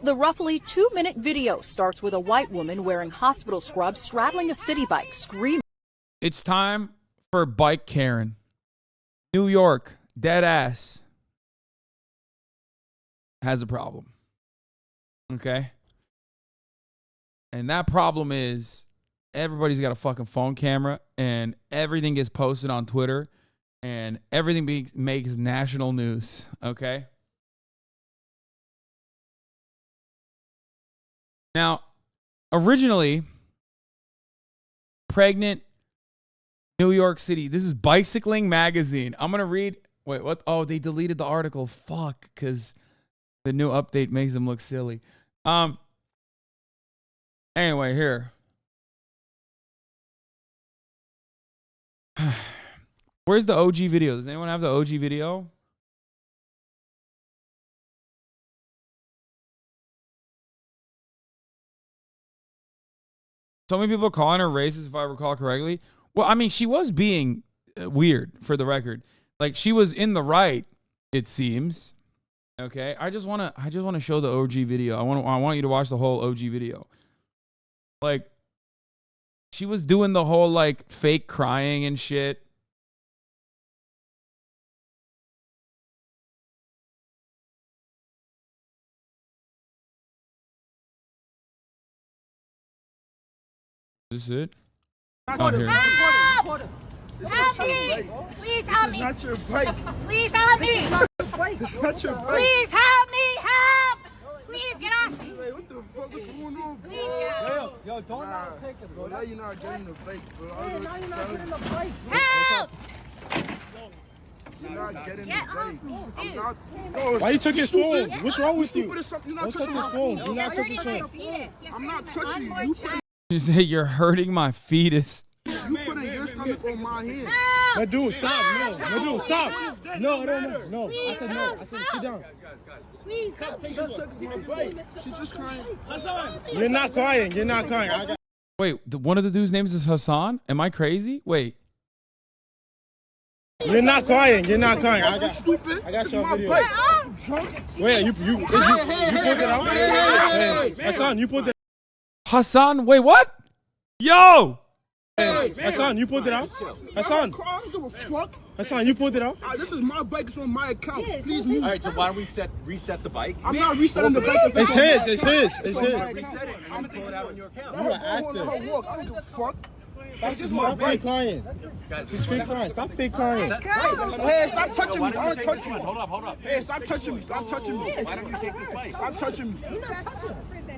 The roughly 2-minute video starts with a white woman wearing hospital scrubs straddling a city bike, screaming. It's time for Bike Karen. New York, dead ass, has a problem. Okay? And that problem is everybody's got a fucking phone camera and everything gets posted on Twitter and everything makes national news. Okay? Now, originally, pregnant New York City. This is Bicycling Magazine. I'm going to read. Wait, what? Oh, they deleted the article. Fuck, because the new update makes them look silly. Anyway, here. Where's the OG video? Does anyone have the OG video? So many people calling her racist, if I recall correctly. Well, I mean, she was being weird, for the record. Like, she was in the right, it seems. Okay, I just want to show the OG video. I want you to watch the whole OG video. Like, she was doing the whole like fake crying and shit. Is this it? Oh, here. Help! Help me! Please help me! This is not your bike. Please help me! This is not your bike. This is not your bike. Please help me! Help! Please get off me! Wait, what the fuck is going on, bro? Please get off me! Yo, don't not take it, bro. Now you're not getting the bike, bro. Hey, now you're not getting the bike. Help! You're not getting Get the off bike. me, I'm dude. not. Bro, Why you took his phone? What's wrong with you? stupid as something. You're Don't not touch touching his my phone. phone. Do not touch his phone. I'm not touching you. You put You say you're hurting my fetus. your stomach on my hand. No, dude, stop. No, dude, stop. No. I said no. I said sit down. Please help! She's just crying. You're not crying. You're not crying. I got. Wait, one of the dudes' names is Hasan? Am I crazy? Wait. You're not crying. You're not crying. I got. Stupid. I got It's your my video. bike. I'm drunk. Wait, you pulled it out? Hey, Hassan, you pulled it. Hasan, wait, what? Yo! Hassan, you pulled it out? Hassan, I don't give a fuck. Hassan, you pulled it out? This is my bike. It's on my account. Please move. All right, so why don't we reset the bike? I'm not resetting the bike. It's his. It's his. It's on his. my Reset it. I'm gonna pull it out on your account. You are active. I don't give a fuck. This is my fake crying. She's fake crying. Stop fake crying. Hey, stop touching me. I don't touch you. Hold up. Hey, stop touching me. Stop touching me. Why don't you take this bike? Stop touching me.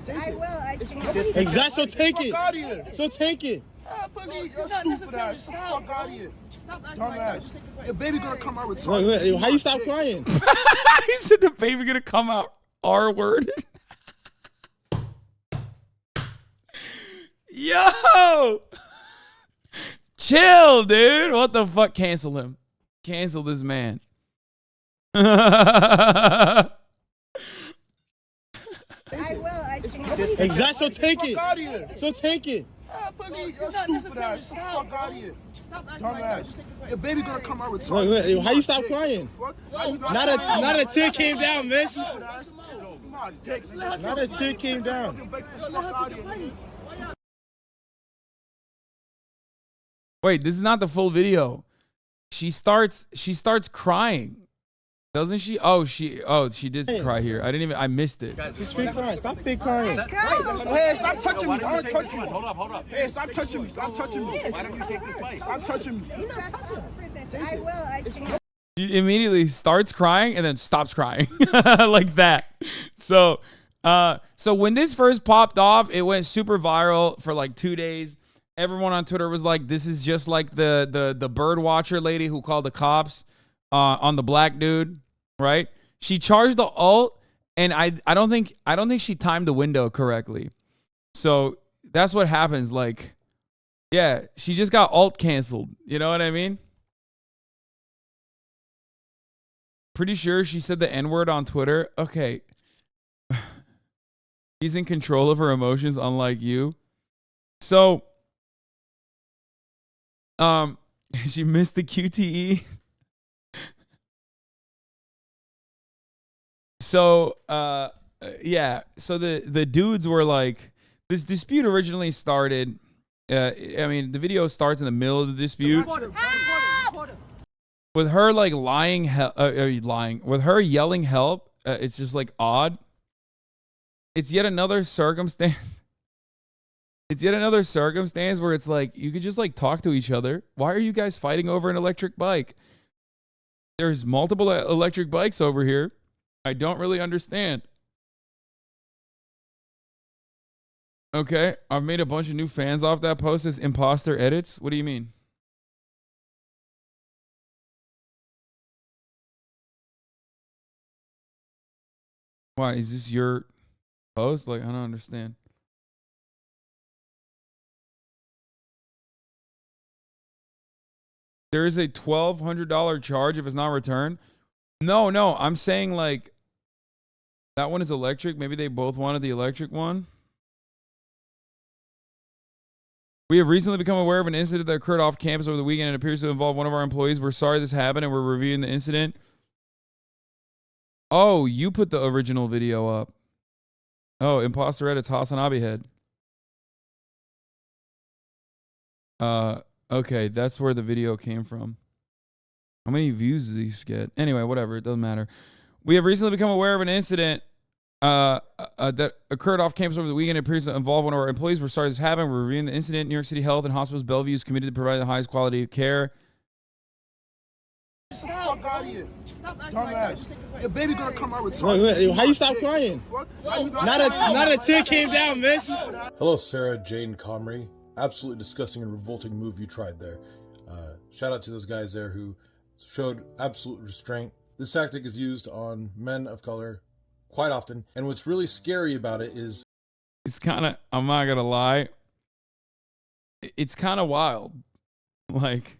I will. I can't. Exactly. So take Fuck it. out of here. So take it. You're stupid ass. Fuck out of here. Dumbass. Your baby gonna come out with Wait, how you stop crying? He said the baby gonna come out R-worded. Yo! Chill, dude. What the fuck? Cancel him. Cancel this man. I will. I can't. Exactly. So take it. Fuck out of here. So take it. You're stupid ass. Fuck out of here. Dumbass. Your baby gonna come out with Wait, how you stop crying? Fuck. Not a tear came down, miss. Not Not a tear came down. Wait, this is not the full video. She starts crying. Doesn't she? Oh, she did cry here. I missed it. She's fake crying. Stop fake crying. Hey, stop touching me. I don't touch you. Hold up. Hey, stop touching me. Stop touching me. Why don't you take this bike? Stop touching me. I will. I can't. She immediately starts crying and then stops crying like that. So when this first popped off, it went super viral for like 2 days. Everyone on Twitter was like, "This is just like the bird watcher lady who called the cops on the black dude." Right? She charged the alt, and I don't think she timed the window correctly. So that's what happens. Like, yeah, she just got alt canceled. You know what I mean? Pretty sure she said the N-word on Twitter. Okay. She's in control of her emotions, unlike you. So, she missed the QTE. So, yeah. So the dudes were like, this dispute originally started. I mean, the video starts in the middle of the dispute with her like lying, with her yelling help. It's just like odd. It's yet another circumstance. It's yet another circumstance where it's like you could just like talk to each other. Why are you guys fighting over an electric bike? There's multiple electric bikes over here. I don't really understand. Okay, I've made a bunch of new fans off that post as imposter edits. What do you mean? Why, is this your post? Like, I don't understand. There is a $1,200 charge if it's not returned. No, I'm saying like that one is electric. Maybe they both wanted the electric one. We have recently become aware of an incident that occurred off campus over the weekend and appears to involve one of our employees. We're sorry this happened and we're reviewing the incident. Oh, you put the original video up. Oh, imposter edits Hasanabi head. Okay, that's where the video came from. How many views does these get? Anyway, whatever, it doesn't matter. We have recently become aware of an incident that occurred off campus over the weekend. It appears to involve one of our employees. We're sorry this happened. We're reviewing the incident. New York City Health and Hospitals Bellevue is committed to provide the highest quality of care. Fuck out of here. Dumbass. Your baby gonna come out with Wait, how you stop crying? Not a tear came down, miss. Hello, Sarah Jane Comrie. Absolutely disgusting and revolting move you tried there. Shout out to those guys there who showed absolute restraint. This tactic is used on men of color quite often, and what's really scary about it is it's kind of, I'm not gonna lie, it's kind of wild. Like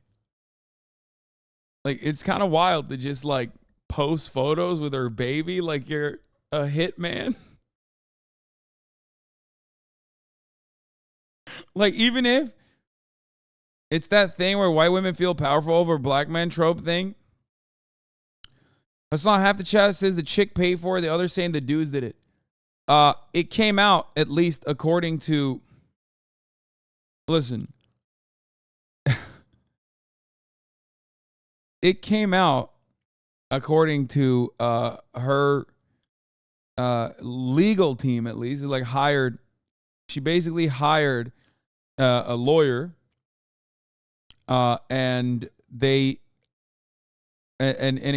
it's kind of wild to just like post photos with her baby like you're a hitman. Like, even if it's that thing where white women feel powerful over black men trope thing. That's not half the chat says the chick paid for it. The other saying the dudes did it. It came out, at least according to, listen. It came out according to her legal team, at least. Like she basically hired a lawyer, and it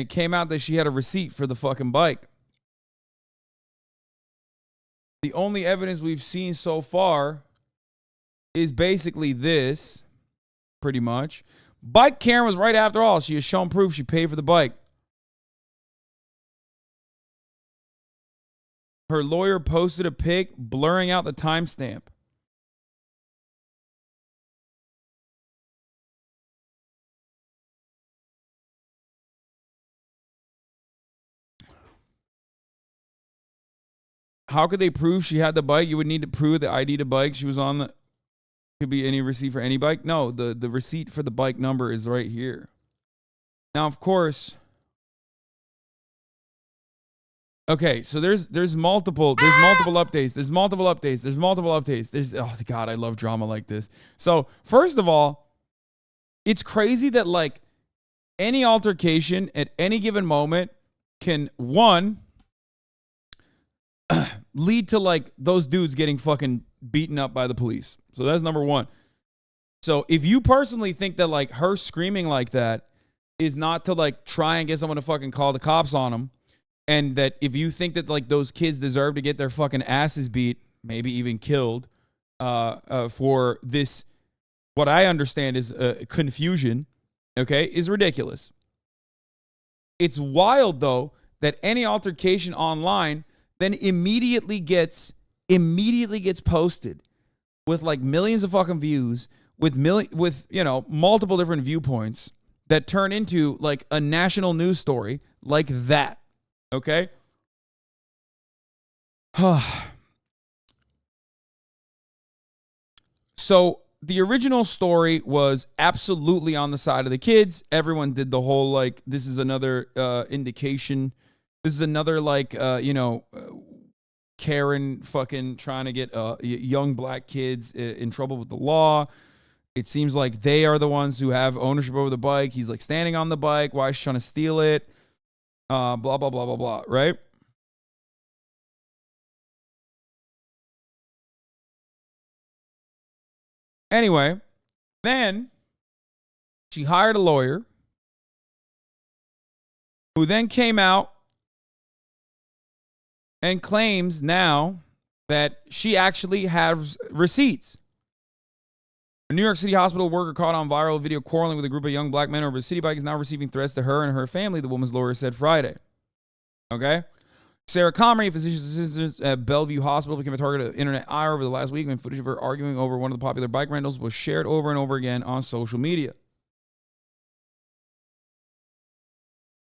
came out that she had a receipt for the fucking bike. The only evidence we've seen so far is basically this, pretty much. Bike Karen was right after all. She has shown proof she paid for the bike. Her lawyer posted a pic blurring out the timestamp. How could they prove she had the bike? You would need to prove the ID to bike she was on. Could be any receipt for any bike. No, the receipt for the bike number is right here. Now, of course. Okay, so there's multiple updates. There's multiple updates. Oh God, I love drama like this. So first of all, it's crazy that like any altercation at any given moment can, one, lead to like those dudes getting fucking beaten up by the police. So that's number one. So if you personally think that like her screaming like that is not to like try and get someone to fucking call the cops on them, and that if you think that like those kids deserve to get their fucking asses beat, maybe even killed, for this, what I understand is confusion, okay, is ridiculous. It's wild though that any altercation online then immediately gets posted with like millions of fucking views, with you know, multiple different viewpoints that turn into like a national news story like that. Okay? So the original story was absolutely on the side of the kids. Everyone did the whole like, this is another indication. This is another like, you know, Karen fucking trying to get young black kids in trouble with the law. It seems like they are the ones who have ownership over the bike. He's like standing on the bike. Why is she trying to steal it? Blah, blah, blah, blah, blah, right? Anyway, then she hired a lawyer who then came out and claims now that she actually has receipts. A New York City hospital worker caught on viral video quarreling with a group of young black men over a city bike is now receiving threats to her and her family, the woman's lawyer said Friday. Okay? Sarah Comrie, a physician's assistant at Bellevue Hospital, became a target of internet ire over the last week when footage of her arguing over one of the popular bike rentals was shared over and over again on social media.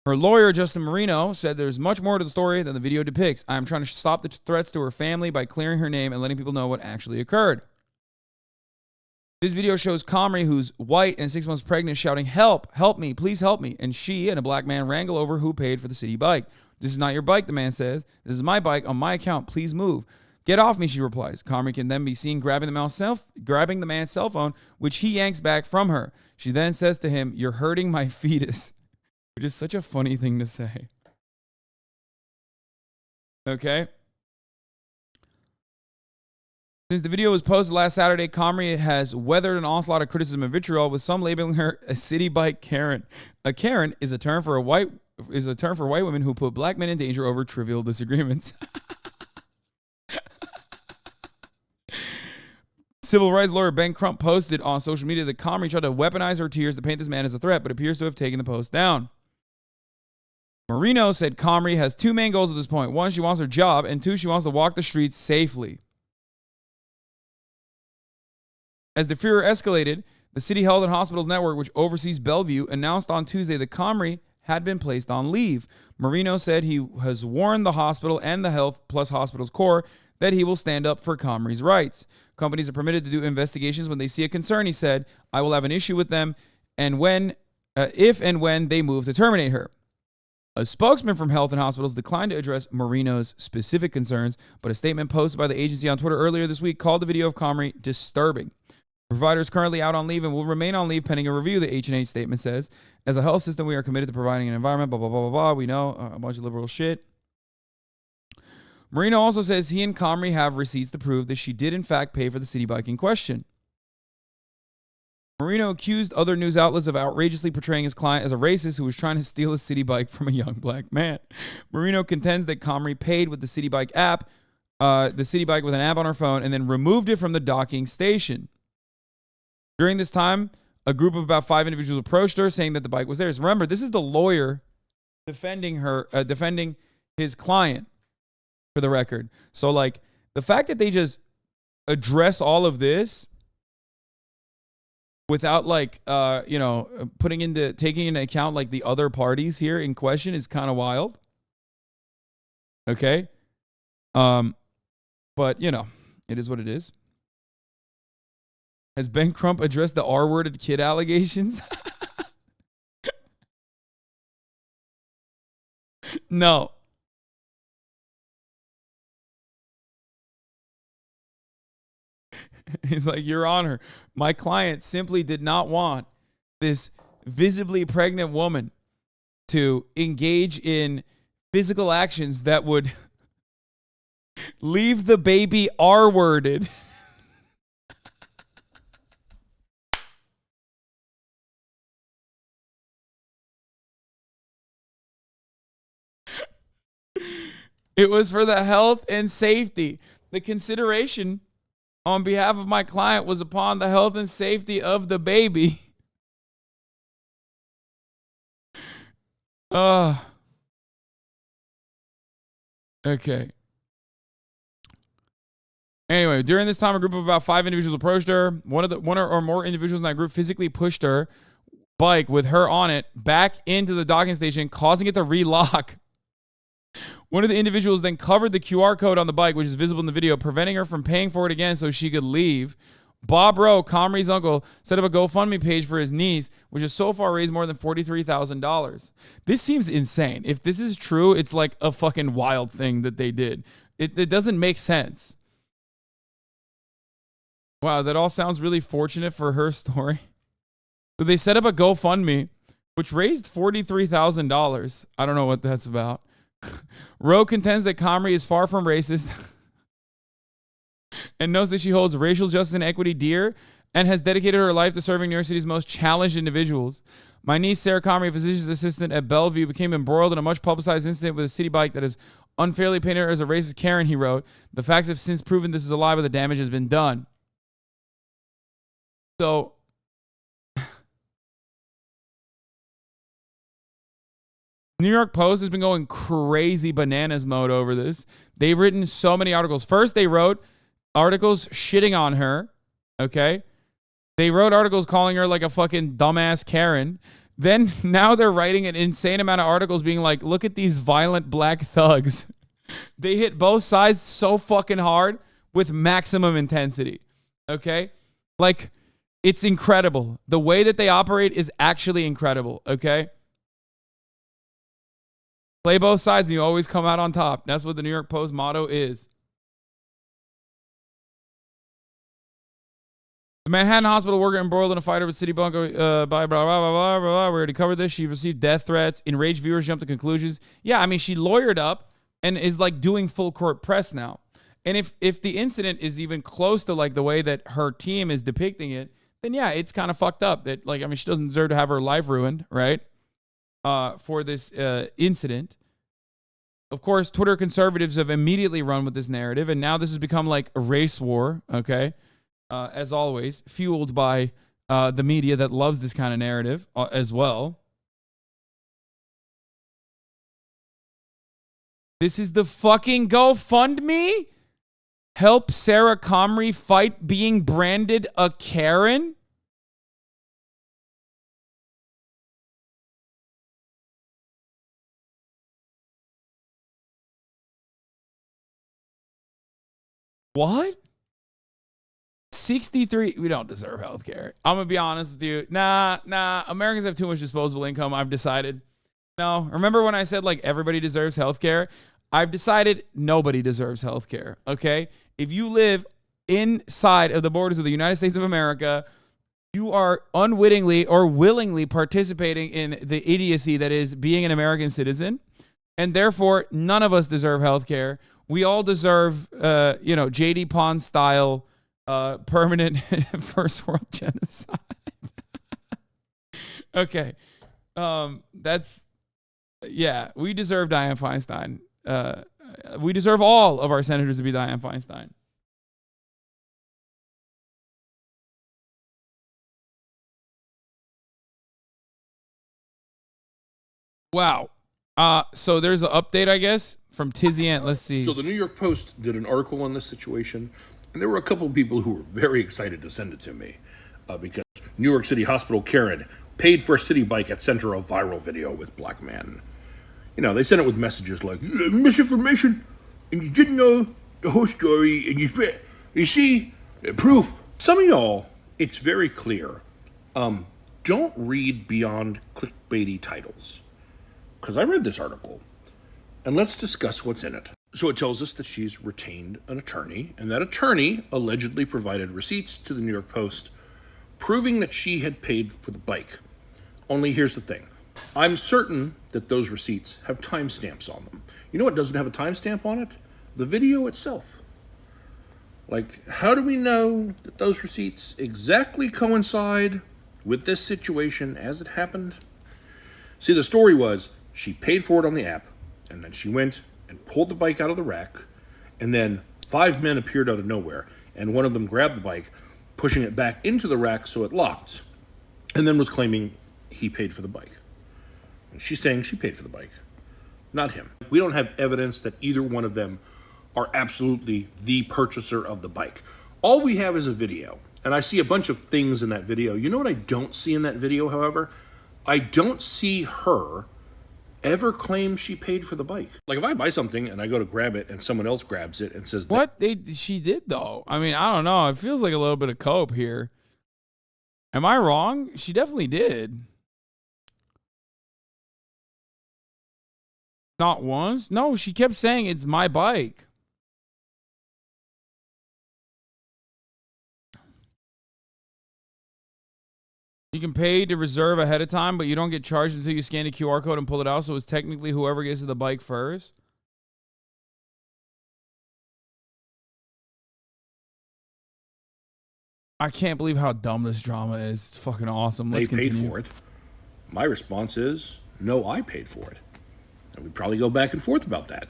Her lawyer, Justin Marino, said there's much more to the story than the video depicts. I'm trying to stop the threats to her family by clearing her name and letting people know what actually occurred. This video shows Comrie, who's white and 6 months pregnant, shouting, "Help, help me, please help me." And she and a black man wrangle over who paid for the city bike. "This is not your bike," the man says. "This is my bike on my account. Please move." "Get off me," she replies. Comrie can then be seen grabbing the man's cell phone, which he yanks back from her. She then says to him, "You're hurting my fetus," which is such a funny thing to say. Okay. Since the video was posted last Saturday, Comrie has weathered an onslaught of criticism and vitriol, with some labeling her a city bike Karen. A Karen is a term for white women who put black men in danger over trivial disagreements. Civil rights lawyer Ben Crump posted on social media that Comrie tried to weaponize her tears to paint this man as a threat, but appears to have taken the post down. Marino said Comrie has two main goals at this point. One, she wants her job, and two, she wants to walk the streets safely. As the furor escalated, the City Health and Hospitals Network, which oversees Bellevue, announced on Tuesday that Comrie had been placed on leave. Marino said he has warned the hospital and the Health Plus Hospitals Corps that he will stand up for Comrie's rights. Companies are permitted to do investigations when they see a concern, he said. I will have an issue with them and if and when they move to terminate her. A spokesman from Health and Hospitals declined to address Marino's specific concerns, but a statement posted by the agency on Twitter earlier this week called the video of Comrie disturbing. The provider is currently out on leave and will remain on leave pending a review, the H&H statement says. As a health system, we are committed to providing an environment, blah, blah, blah, blah, blah. We know a bunch of liberal shit. Marino also says he and Comrie have receipts to prove that she did in fact pay for the city bike in question. Marino accused other news outlets of outrageously portraying his client as a racist who was trying to steal a city bike from a young black man. Marino contends that Comrie paid with the city bike app, the city bike with an app on her phone, and then removed it from the docking station. During this time, a group of about 5 individuals approached her, saying that the bike was theirs. Remember, this is the lawyer defending his client, for the record. So, like, the fact that they just address all of this without, like, taking into account, like, the other parties here in question is kind of wild. Okay? But, it is what it is. Has Ben Crump addressed the R-worded kid allegations? No. He's like, Your Honor, my client simply did not want this visibly pregnant woman to engage in physical actions that would leave the baby R-worded. It was for the health and safety. The consideration on behalf of my client was upon the health and safety of the baby. Okay. Anyway, during this time, a group of about 5 individuals approached her. One or more individuals in that group physically pushed her bike with her on it back into the docking station, causing it to relock. One of the individuals then covered the QR code on the bike, which is visible in the video, preventing her from paying for it again so she could leave. Bob Rowe, Comrie's uncle, set up a GoFundMe page for his niece, which has so far raised more than $43,000. This seems insane. If this is true, it's like a fucking wild thing that they did. It doesn't make sense. Wow, that all sounds really fortunate for her story. So they set up a GoFundMe, which raised $43,000. I don't know what that's about. Rowe contends that Comrie is far from racist and knows that she holds racial justice and equity dear and has dedicated her life to serving New York City's most challenged individuals. My niece, Sarah Comrie, a physician's assistant at Bellevue, became embroiled in a much publicized incident with a city bike that is unfairly painted her as a racist Karen, he wrote. The facts have since proven this is a lie, but the damage has been done. So, New York Post has been going crazy bananas mode over this. They've written so many articles. First, they wrote articles shitting on her, okay? They wrote articles calling her like a fucking dumbass Karen. Then now they're writing an insane amount of articles being like, look at these violent black thugs. They hit both sides so fucking hard with maximum intensity, okay? Like, it's incredible. The way that they operate is actually incredible, okay? Play both sides and you always come out on top. That's what the New York Post motto is. The Manhattan hospital worker embroiled in a fight over City Bunker by blah, blah, blah, blah, blah, blah. We already covered this. She received death threats. Enraged viewers jumped to conclusions. Yeah, I mean, she lawyered up and is like doing full court press now. And if the incident is even close to like the way that her team is depicting it, then yeah, it's kind of fucked up. That like, I mean, she doesn't deserve to have her life ruined, right? For this incident. Of course, Twitter conservatives have immediately run with this narrative, and now this has become like a race war, okay? As always, fueled by the media that loves this kind of narrative as well. This is the fucking GoFundMe? Help Sarah Comrie fight being branded a Karen? What? 63. We don't deserve health care. I'm going to be honest with you. Nah. Americans have too much disposable income, I've decided. No. Remember when I said, like, everybody deserves health care? I've decided nobody deserves health care, okay? If you live inside of the borders of the United States of America, you are unwittingly or willingly participating in the idiocy that is being an American citizen, and therefore, none of us deserve health care. We all deserve, J.D. Pond style permanent first world genocide. Okay. We deserve Dianne Feinstein. We deserve all of our senators to be Dianne Feinstein. Wow. So there's an update, I guess, from Tizzy Ant. Let's see. So the New York Post did an article on this situation, and there were a couple of people who were very excited to send it to me because New York City Hospital Karen paid for a city bike at center of viral video with black man. You know, they sent it with messages like, misinformation, and you didn't know the whole story, and you see, proof. Some of y'all, it's very clear, don't read beyond clickbaity titles. Because I read this article, and let's discuss what's in it. So it tells us that she's retained an attorney, and that attorney allegedly provided receipts to the New York Post proving that she had paid for the bike. Only here's the thing. I'm certain that those receipts have timestamps on them. You know what doesn't have a timestamp on it? The video itself. Like, how do we know that those receipts exactly coincide with this situation as it happened? See, the story was she paid for it on the app, and then she went and pulled the bike out of the rack, and then 5 men appeared out of nowhere, and one of them grabbed the bike, pushing it back into the rack so it locked, and then was claiming he paid for the bike. And she's saying she paid for the bike, not him. We don't have evidence that either one of them are absolutely the purchaser of the bike. All we have is a video, and I see a bunch of things in that video. You know what I don't see in that video, however? I don't see her ever claim she paid for the bike. Like, if I buy something and I go to grab it and someone else grabs it and says... She did, though. I mean, I don't know. It feels like a little bit of cope here. Am I wrong? She definitely did. Not once? No, she kept saying it's my bike. You can pay to reserve ahead of time, but you don't get charged until you scan the QR code and pull it out. So it's technically whoever gets to the bike first. I can't believe how dumb this drama is. It's fucking awesome. Let's They paid continue. for it. My response is, no, I paid for it. And we probably go back and forth about that.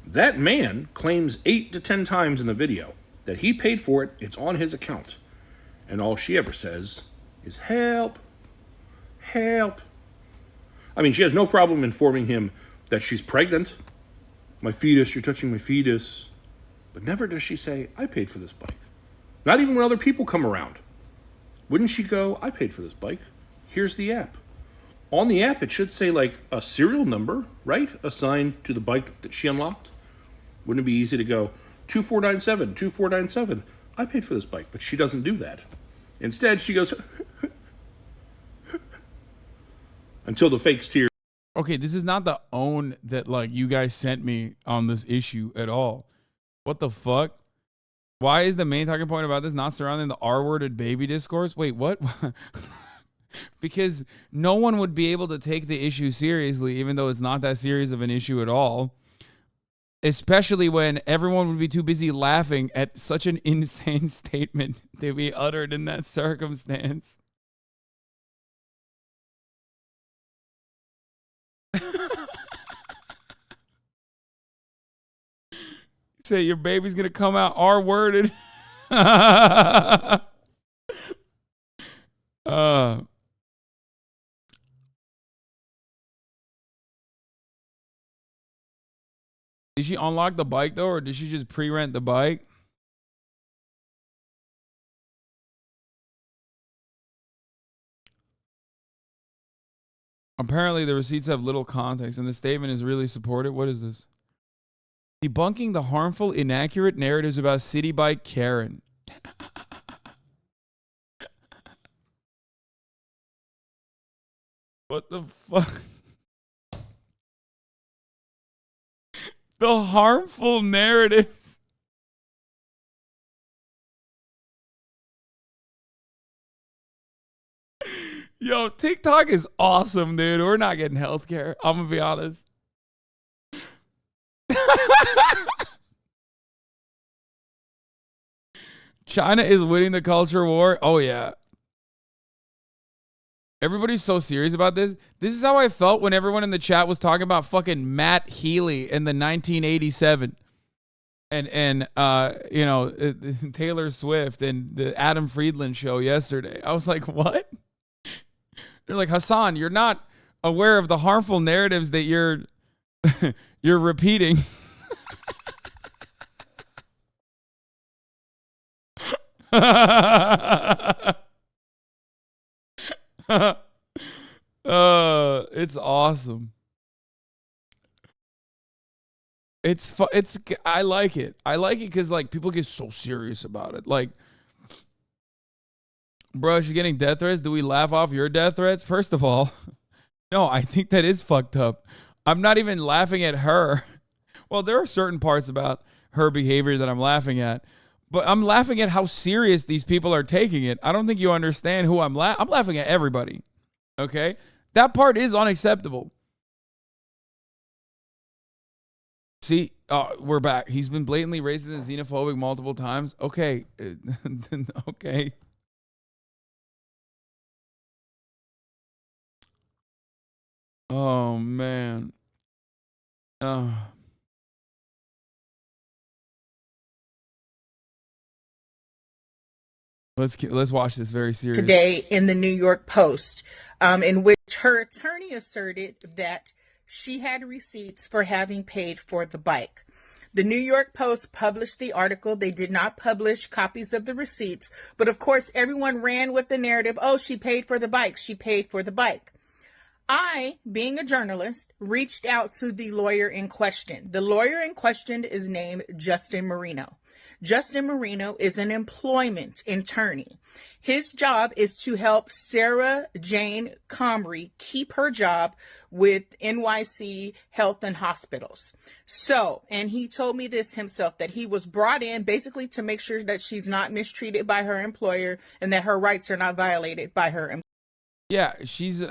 That man claims 8 to 10 times in the video that he paid for it, it's on his account. And all she ever says is, help, help. I mean, she has no problem informing him that she's pregnant. My fetus, you're touching my fetus. But never does she say, I paid for this bike. Not even when other people come around. Wouldn't she go, I paid for this bike. Here's the app. On the app, it should say like a serial number, right? Assigned to the bike that she unlocked. Wouldn't it be easy to go, 2497, 2497. I paid for this bike, but she doesn't do that. Instead, she goes, until the fake tears. Okay, this is not the own that like you guys sent me on this issue at all. What the fuck? Why is the main talking point about this not surrounding the R-worded baby discourse? Wait, what? Because no one would be able to take the issue seriously, even though it's not that serious of an issue at all. Especially when everyone would be too busy laughing at such an insane statement to be uttered in that circumstance. Say your baby's gonna come out R-worded. Did she unlock the bike though, or did she just pre-rent the bike? Apparently the receipts have little context and the statement is really supported. What is this? Debunking the harmful, inaccurate narratives about City Bike Karen. What the fuck? The harmful narratives. Yo, TikTok is awesome, dude. We're not getting healthcare. I'm gonna be honest. China is winning the culture war. Oh yeah. Everybody's so serious about this. This is how I felt when everyone in the chat was talking about fucking Matt Healy in the 1987 and you know, Taylor Swift and the Adam Friedland show yesterday. I was like, what? They're like, Hasan, you're not aware of the harmful narratives that you're repeating. It's awesome. I like it. I like it because like people get so serious about it. Like, bro, she's getting death threats. Do we laugh off your death threats? First of all, no, I think that is fucked up. I'm not even laughing at her. Well, there are certain parts about her behavior that I'm laughing at, but I'm laughing at how serious these people are taking it. I don't think you understand who I'm laughing at everybody. Okay? That part is unacceptable. See, we're back. He's been blatantly racist and xenophobic multiple times. Okay. Okay. Oh, man. Let's watch this very serious. Today in the New York Post, in which her attorney asserted that she had receipts for having paid for the bike. The New York Post published the article. They did not publish copies of the receipts, but of course everyone ran with the narrative, oh, she paid for the bike, she paid for the bike. I, being a journalist, reached out to the lawyer in question. The lawyer in question is named Justin Marino. Justin Marino is an employment attorney. His job is to help Sarah Jane Comrie keep her job with NYC Health and Hospitals. So, and he told me this himself, that he was brought in basically to make sure that she's not mistreated by her employer and that her rights are not violated by her employer. Yeah, she's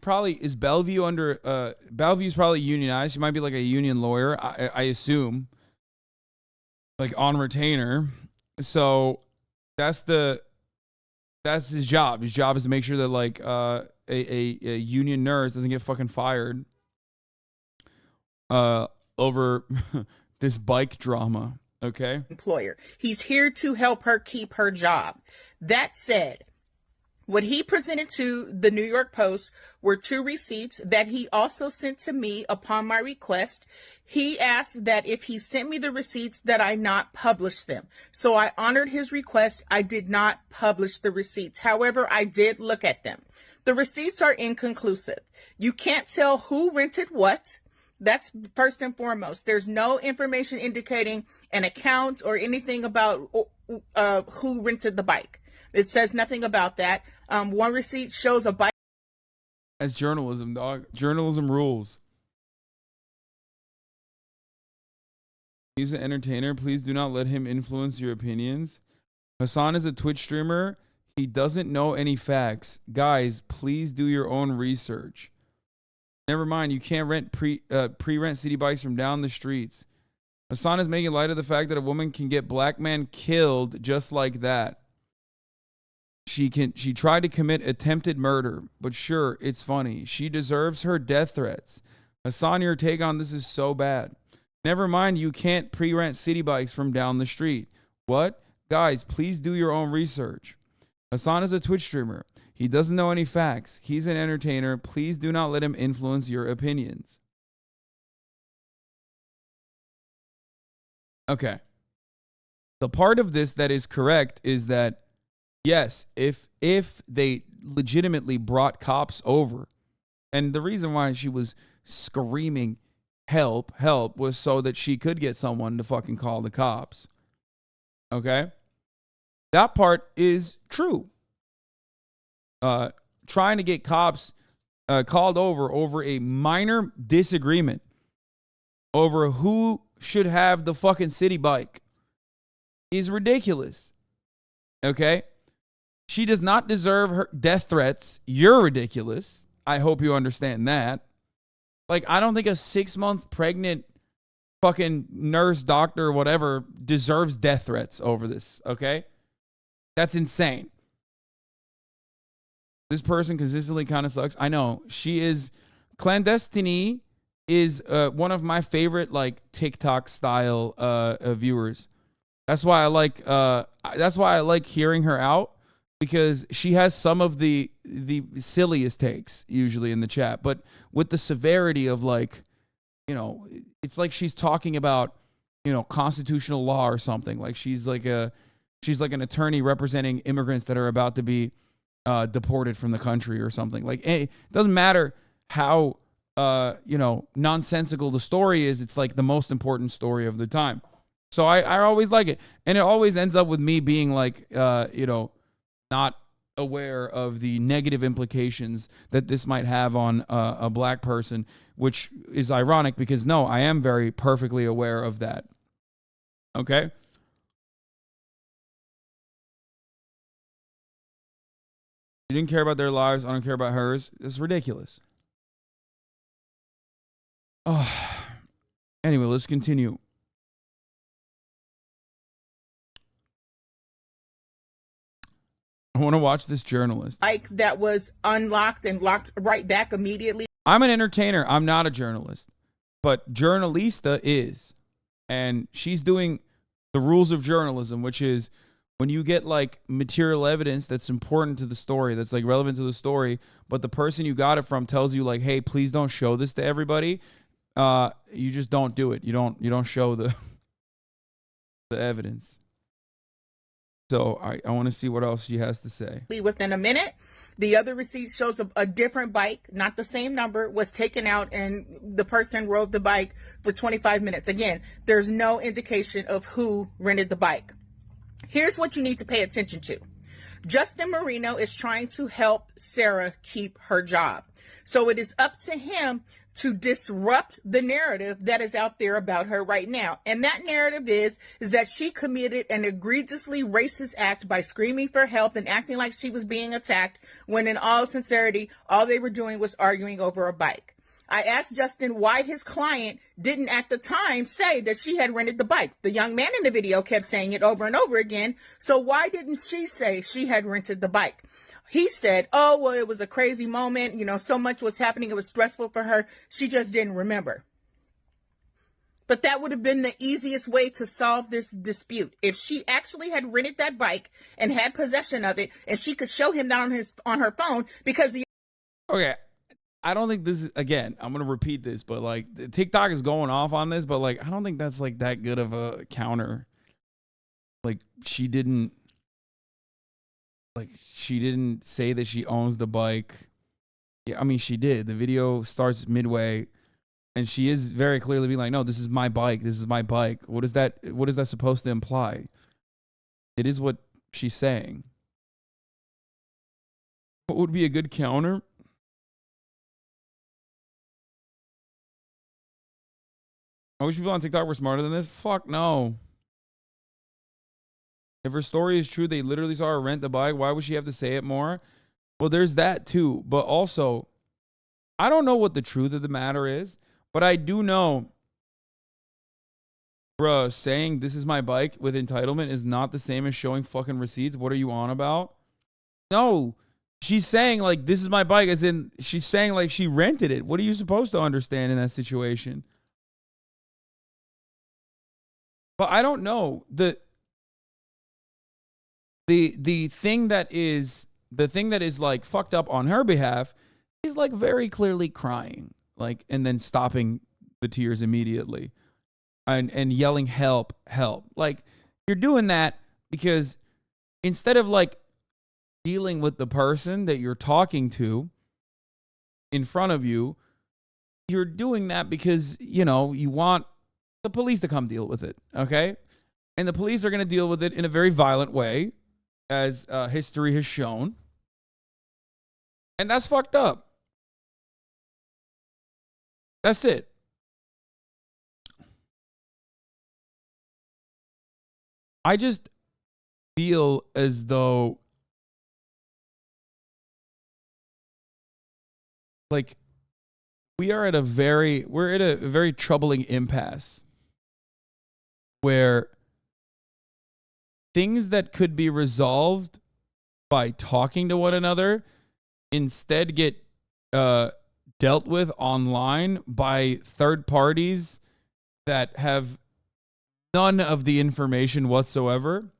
probably, is Bellevue under Bellevue's probably unionized. She might be like a union lawyer, I assume, like on retainer. So that's his job. His job is to make sure that like a union nurse doesn't get fucking fired over this bike drama. Okay. Employer. He's here to help her keep her job. That said, what he presented to the New York Post were 2 receipts that he also sent to me upon my request. He asked that if he sent me the receipts that I not publish them. So I honored his request. I did not publish the receipts. However, I did look at them. The receipts are inconclusive. You can't tell who rented what. That's first and foremost. There's no information indicating an account or anything about who rented the bike. It says nothing about that. One receipt shows a bike. That's journalism, dog. Journalism rules. He's an entertainer. Please do not let him influence your opinions. Hasan is a Twitch streamer. He doesn't know any facts. Guys, please do your own research. Never mind, you can't rent pre-rent city bikes from down the streets. Hasan is making light of the fact that a woman can get black man killed just like that. She tried to commit attempted murder, but sure, it's funny. She deserves her death threats. Hasan, your take on this is so bad. Never mind, you can't pre-rent city bikes from down the street. What? Guys, please do your own research. Hasan is a Twitch streamer. He doesn't know any facts. He's an entertainer. Please do not let him influence your opinions. Okay. The part of this that is correct is that, yes, if they legitimately brought cops over, and the reason why she was screaming help was so that she could get someone to fucking call the cops. Okay? That part is true. Trying to get cops called over a minor disagreement over who should have the fucking city bike is ridiculous. Okay? She does not deserve her death threats. You're ridiculous. I hope you understand that. Like, I don't think a 6-month pregnant fucking nurse, doctor, whatever, deserves death threats over this. Okay? That's insane. This person consistently kind of sucks. I know. She is... Clandestiny is one of my favorite, like, TikTok style viewers. That's why I like hearing her out, because she has some of the silliest takes usually in the chat, but with the severity of, like, you know, it's like she's talking about, you know, constitutional law or something. Like she's like an attorney representing immigrants that are about to be deported from the country or something. Like, it doesn't matter how you know, nonsensical the story is. It's like the most important story of the time. So I always like it, and it always ends up with me being like, you know, not aware of the negative implications that this might have on a black person, which is ironic because, no, I am very perfectly aware of that. Okay? You didn't care about their lives. I don't care about hers. It's ridiculous. Oh. Anyway, let's continue. I want to watch this journalist. Like, that was unlocked and locked right back immediately. I'm an entertainer. I'm not a journalist. But Journalista is. And she's doing the rules of journalism, which is when you get, like, material evidence that's important to the story, that's, like, relevant to the story, but the person you got it from tells you, like, hey, please don't show this to everybody, you just don't do it. You don't show the evidence. So I want to see what else she has to say. Within a minute, the other receipt shows a different bike, not the same number, was taken out, and the person rode the bike for 25 minutes. Again, there's no indication of who rented the bike. Here's what you need to pay attention to. Justin Marino is trying to help Sarah keep her job. So it is up to him to disrupt the narrative that is out there about her right now. And that narrative is that she committed an egregiously racist act by screaming for help and acting like she was being attacked, when in all sincerity, all they were doing was arguing over a bike. I asked Justin why his client didn't at the time say that she had rented the bike. The young man in the video kept saying it over and over again. So why didn't she say she had rented the bike? He said, oh, well, it was a crazy moment. You know, so much was happening. It was stressful for her. She just didn't remember. But that would have been the easiest way to solve this dispute. If she actually had rented that bike and had possession of it, and she could show him that on her phone, because the... Okay. I don't think this is, again, I'm going to repeat this, but like TikTok is going off on this, but like, I don't think that's like that good of a counter. Like she didn't say that she owns the bike. Yeah, I mean, she did. The video starts midway and she is very clearly being like, no, this is my bike. This is my bike. What is that supposed to imply? It is what she's saying. What would be a good counter? I wish people on TikTok were smarter than this. Fuck no. If her story is true, they literally saw her rent the bike. Why would she have to say it more? Well, there's that too. But also, I don't know what the truth of the matter is, but I do know, bruh, saying this is my bike with entitlement is not the same as showing fucking receipts. What are you on about? No. She's saying like, this is my bike, as in she's saying like she rented it. What are you supposed to understand in that situation? But I don't know. The thing that is like fucked up on her behalf is like very clearly crying, like, and then stopping the tears immediately and yelling help. Like, you're doing that because instead of like dealing with the person that you're talking to in front of you, you're doing that because, you know, you want the police to come deal with it, okay? And the police are going to deal with it in a very violent way, as history has shown. And that's fucked up. That's it. I just feel as though, like, we're at a very troubling impasse where things that could be resolved by talking to one another instead get dealt with online by third parties that have none of the information whatsoever.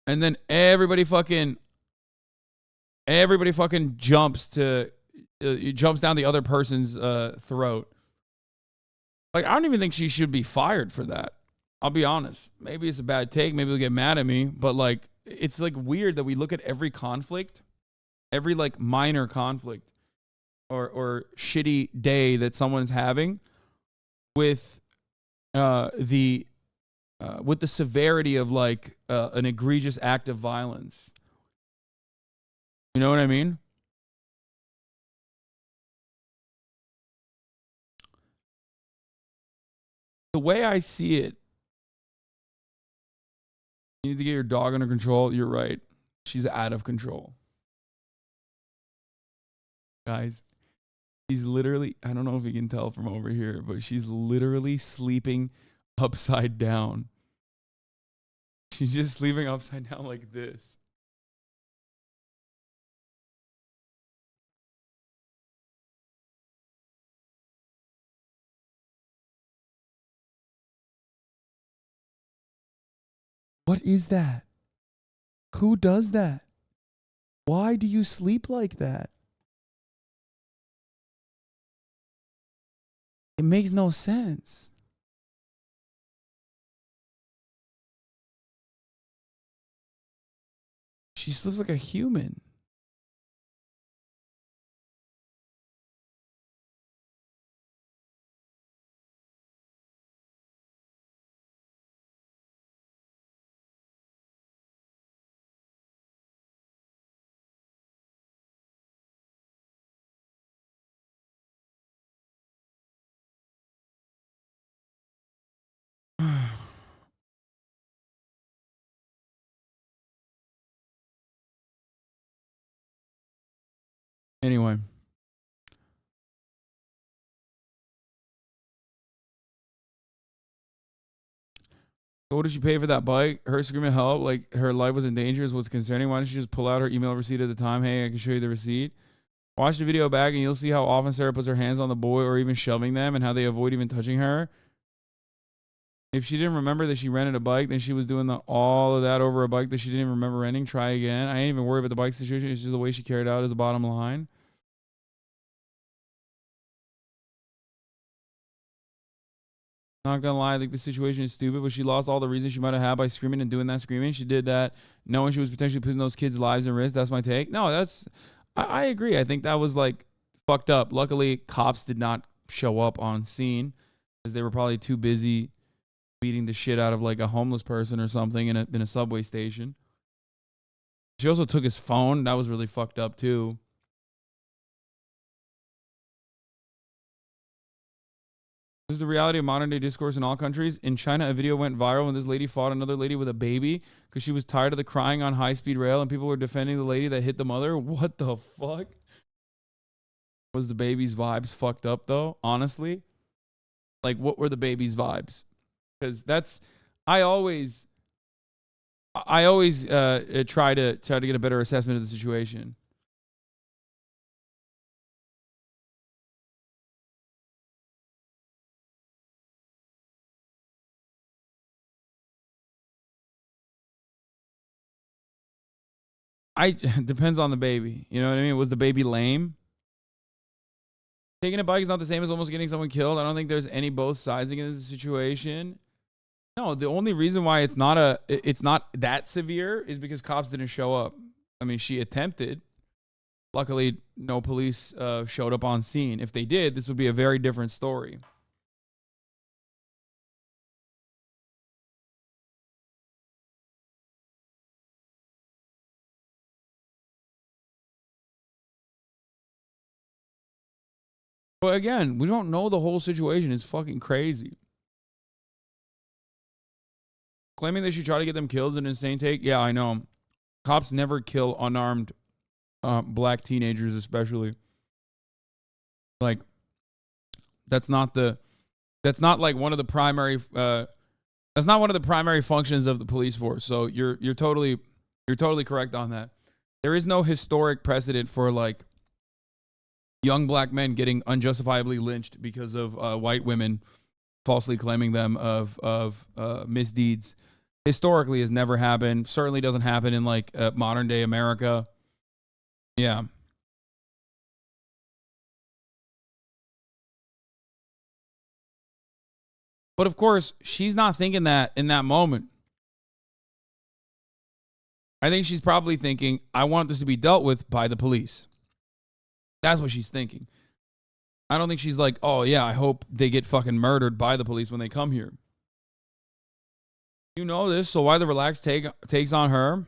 And then everybody fucking jumps down the other person's throat. Like, I don't even think she should be fired for that. I'll be honest. Maybe it's a bad take. Maybe they'll get mad at me. But like, it's like weird that we look at every conflict, every like minor conflict or shitty day that someone's having with the severity of like an egregious act of violence. You know what I mean? The way I see it, you need to get your dog under control. You're right. She's out of control. Guys, she's literally, I don't know if you can tell from over here, but she's literally sleeping upside down. She's just sleeping upside down like this. What is that? Who does that? Why do you sleep like that? It makes no sense. She sleeps like a human. Anyway. So what did she pay for that bike? Her screaming help, like her life was in danger is what's concerning. Why don't she just pull out her email receipt at the time? Hey, I can show you the receipt. Watch the video back and you'll see how often Sarah puts her hands on the boy or even shoving them and how they avoid even touching her. If she didn't remember that she rented a bike, then she was doing all of that over a bike that she didn't even remember renting. Try again. I ain't even worried about the bike situation. It's just the way she carried out is the bottom line. Not gonna lie, like the situation is stupid, but she lost all the reasons she might have had by screaming and doing that screaming. She did that knowing she was potentially putting those kids' lives at risk. That's my take. No, I agree. I think that was like fucked up. Luckily, cops did not show up on scene because they were probably too busy beating the shit out of like a homeless person or something in a subway station. She also took his phone. That was really fucked up too. This is the reality of modern day discourse in all countries. In China, a video went viral when this lady fought another lady with a baby because she was tired of the crying on high-speed rail and people were defending the lady that hit the mother. What the fuck? Was the baby's vibes fucked up though? Honestly? Like what were the baby's vibes? Because I always try to get a better assessment of the situation. Depends on the baby. You know what I mean? Was the baby lame? Taking a bike is not the same as almost getting someone killed. I don't think there's any both sides in this situation. No, the only reason why it's not that severe is because cops didn't show up. I mean, she attempted. Luckily, no police showed up on scene. If they did, this would be a very different story. But again, we don't know the whole situation. It's fucking crazy. Claiming that she tried to get them killed is an insane take. Yeah, I know. Cops never kill unarmed black teenagers, especially. Like, that's not like one of the primary that's not one of the primary functions of the police force. So you're totally correct on that. There is no historic precedent for like young black men getting unjustifiably lynched because of white women falsely claiming them of misdeeds. Historically has never happened. Certainly doesn't happen in like modern day America. Yeah. But of course, she's not thinking that in that moment. I think she's probably thinking, I want this to be dealt with by the police. That's what she's thinking. I don't think she's like, oh yeah, I hope they get fucking murdered by the police when they come here. You know this, so why the relaxed takes on her?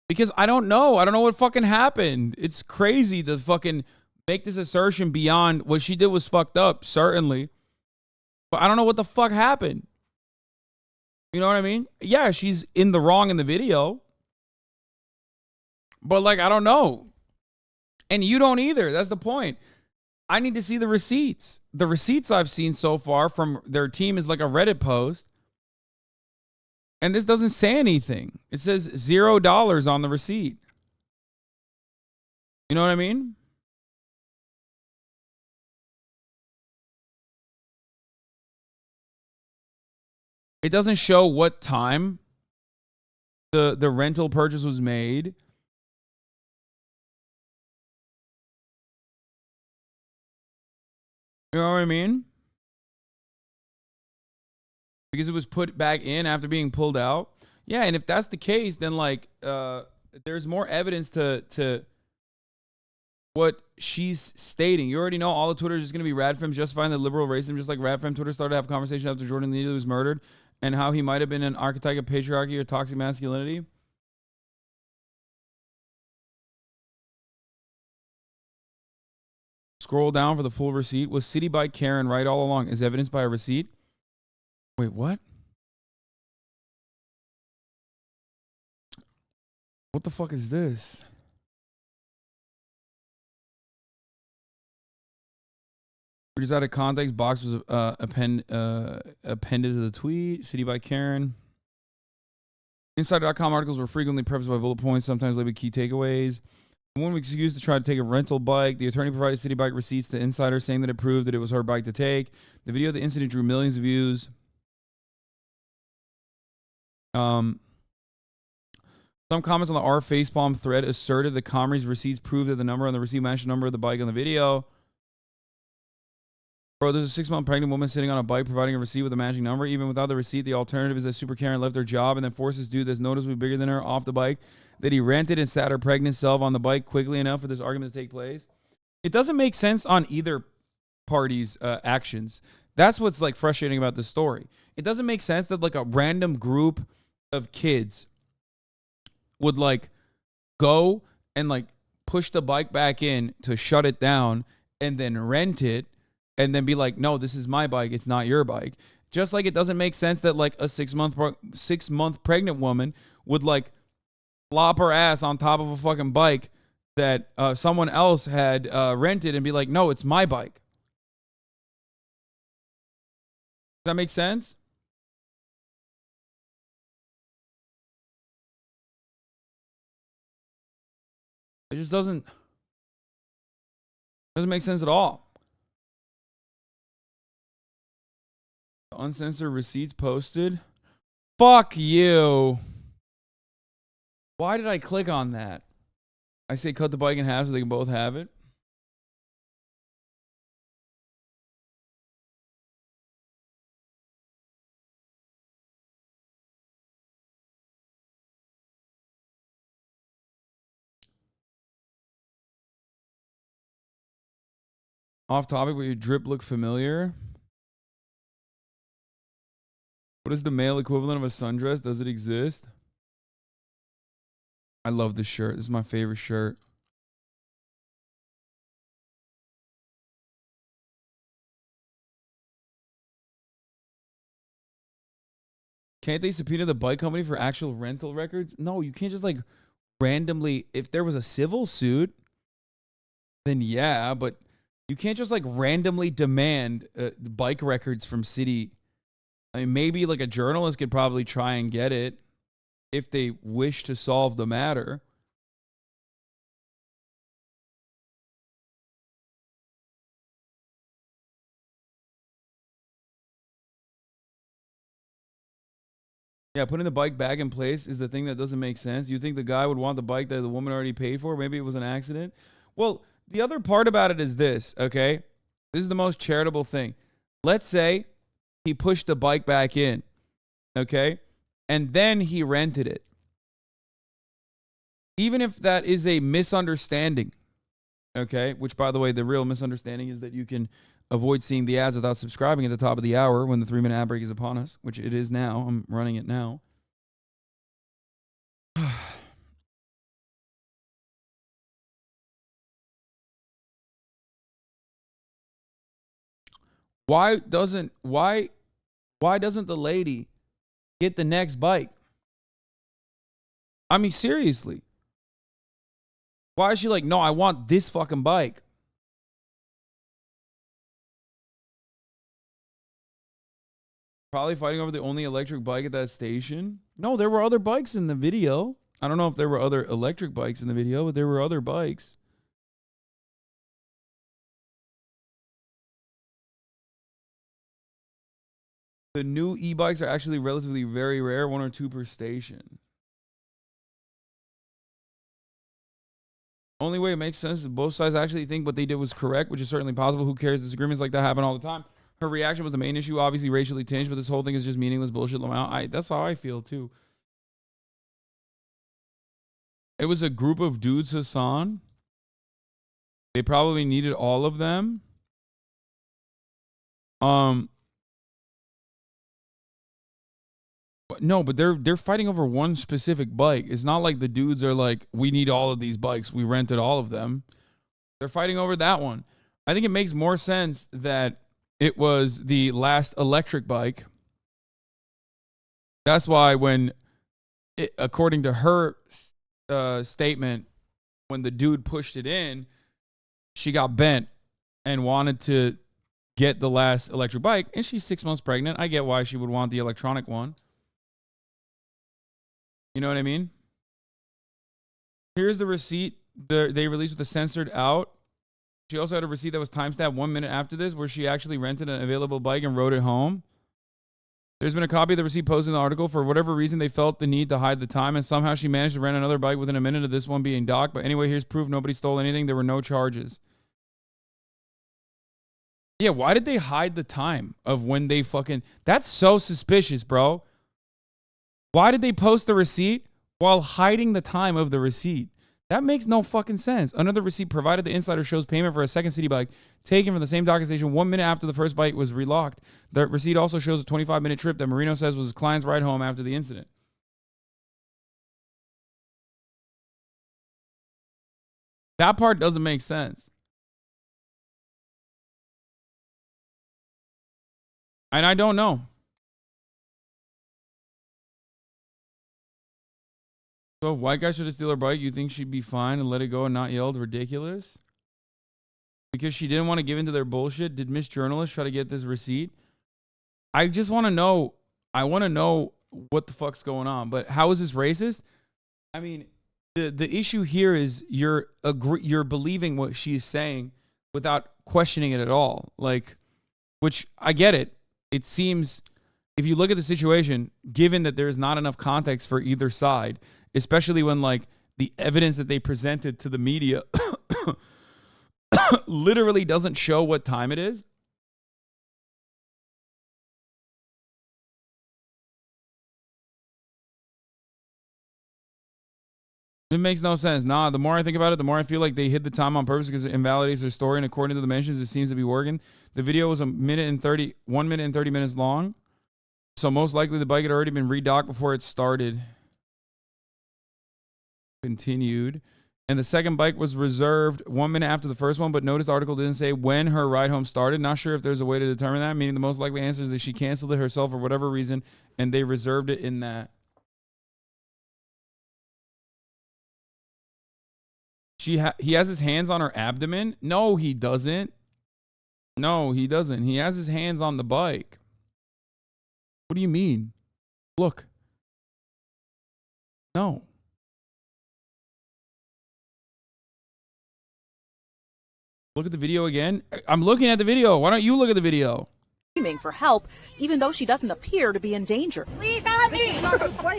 Because I don't know. I don't know what fucking happened. It's crazy to fucking make this assertion beyond what she did was fucked up, certainly. But I don't know what the fuck happened. You know what I mean? Yeah, she's in the wrong in the video. But like, I don't know. And you don't either. That's the point. I need to see the receipts. The receipts I've seen so far from their team is like a Reddit post. And this doesn't say anything. It says $0 on the receipt. You know what I mean? It doesn't show what time the rental purchase was made. You know what I mean? Because it was put back in after being pulled out. Yeah, and if that's the case, then like there's more evidence to what she's stating. You already know all of Twitter is just going to be Radfem's justifying the liberal racism, just like Radfem Twitter started to have conversations after Jordan Neely was murdered and how he might have been an archetype of patriarchy or toxic masculinity. Scroll down for the full receipt. Was City Bike Karen right all along? Is evidenced by a receipt? Wait, what? What the fuck is this? Just out of context, box was appended to the tweet. City by Karen. Insider.com articles were frequently prefaced by bullet points, sometimes labeled key takeaways. One week's excuse to try to take a rental bike. The attorney provided City Bike receipts to Insider, saying that it proved that it was her bike to take. The video of the incident drew millions of views. Some comments on the R facepalm thread asserted the Comry's receipts proved that the number on the receipt matched the number of the bike on the video. Bro, there's a 6-month pregnant woman sitting on a bike providing a receipt with a matching number. Even without the receipt, the alternative is that Super Karen left her job and then forced this dude that's noticeably bigger than her off the bike that he rented and sat her pregnant self on the bike quickly enough for this argument to take place. It doesn't make sense on either party's actions. That's what's like frustrating about this story. It doesn't make sense that like a random group of kids would like go and like push the bike back in to shut it down and then rent it and then be like, no, this is my bike. It's not your bike. Just like it doesn't make sense that like a 6-month pregnant woman would like flop her ass on top of a fucking bike that someone else had rented and be like, no, it's my bike. Does that make sense? It just doesn't make sense at all. Uncensored receipts posted. Fuck you. Why did I click on that? I say cut the bike in half so they can both have it. Off topic, but your drip look familiar. What is the male equivalent of a sundress? Does it exist? I love this shirt. This is my favorite shirt. Can't they subpoena the bike company for actual rental records? No, you can't just like randomly. If there was a civil suit, then yeah, but you can't just like randomly demand bike records from city. I mean, maybe like a journalist could probably try and get it if they wish to solve the matter. Yeah, putting the bike back in place is the thing that doesn't make sense. You think the guy would want the bike that the woman already paid for? Maybe it was an accident. Well, the other part about it is this, okay? This is the most charitable thing. Let's say he pushed the bike back in, okay? And then he rented it. Even if that is a misunderstanding, okay? Which, by the way, the real misunderstanding is that you can avoid seeing the ads without subscribing at the top of the hour when the 3-minute ad break is upon us, which it is now. I'm running it now. Why doesn't the lady get the next bike? I mean, seriously. Why is she like, no, I want this fucking bike? Probably fighting over the only electric bike at that station. No, there were other bikes in the video. I don't know if there were other electric bikes in the video, but there were other bikes. The new e-bikes are actually relatively very rare, 1 or 2 per station. Only way it makes sense is both sides actually think what they did was correct, which is certainly possible. Who cares? Disagreements like that happen all the time. Her reaction was the main issue, obviously racially tinged, but this whole thing is just meaningless bullshit. That's how I feel too. It was a group of dudes, Hasan. They probably needed all of them. No, but they're fighting over one specific bike. It's not like the dudes are like, we need all of these bikes. We rented all of them. They're fighting over that one. I think it makes more sense that it was the last electric bike. That's why according to her statement, when the dude pushed it in, she got bent and wanted to get the last electric bike, and she's 6 months pregnant. I get why she would want the electronic one. You know what I mean? Here's the receipt they released with the censored out. She also had a receipt that was timestamped 1 minute after this, where she actually rented an available bike and rode it home. There's been a copy of the receipt posted in the article. For whatever reason, they felt the need to hide the time, and somehow she managed to rent another bike within a minute of this one being docked. But anyway, here's proof nobody stole anything. There were no charges. Yeah, why did they hide the time of when they fucking... That's so suspicious, bro. Why did they post the receipt while hiding the time of the receipt? That makes no fucking sense. Another receipt provided the insider shows payment for a second city bike taken from the same docking station 1 minute after the first bike was relocked. The receipt also shows a 25-minute trip that Marino says was his client's ride home after the incident. That part doesn't make sense. And I don't know. So if white guy should have steal her bike, you think she'd be fine and let it go and not yelled ridiculous? Because she didn't want to give into their bullshit? Did Miss Journalist try to get this receipt? I just want to know. I want to know what the fuck's going on. But how is this racist? I mean, the issue here is you're believing what she's saying without questioning it at all. Like, which I get it. It seems, if you look at the situation, given that there's not enough context for either side, especially when like the evidence that they presented to the media literally doesn't show what time it is. It makes no sense. Nah, the more I think about it, the more I feel like they hid the time on purpose because it invalidates their story. And according to the mentions, it seems to be working. The video was 1 minute and 30 minutes long. So most likely the bike had already been redocked before it started. Continued. And the second bike was reserved 1 minute after the first one, but notice the article didn't say when her ride home started. Not sure if there's a way to determine that, meaning the most likely answer is that she canceled it herself for whatever reason, and they reserved it in that. He has his hands on her abdomen? No, he doesn't. No, he doesn't. He has his hands on the bike. What do you mean? Look. No. Look at the video again. I'm looking at the video. Why don't you look at the video? Screaming for help, even though she doesn't appear to be in danger. Please help me!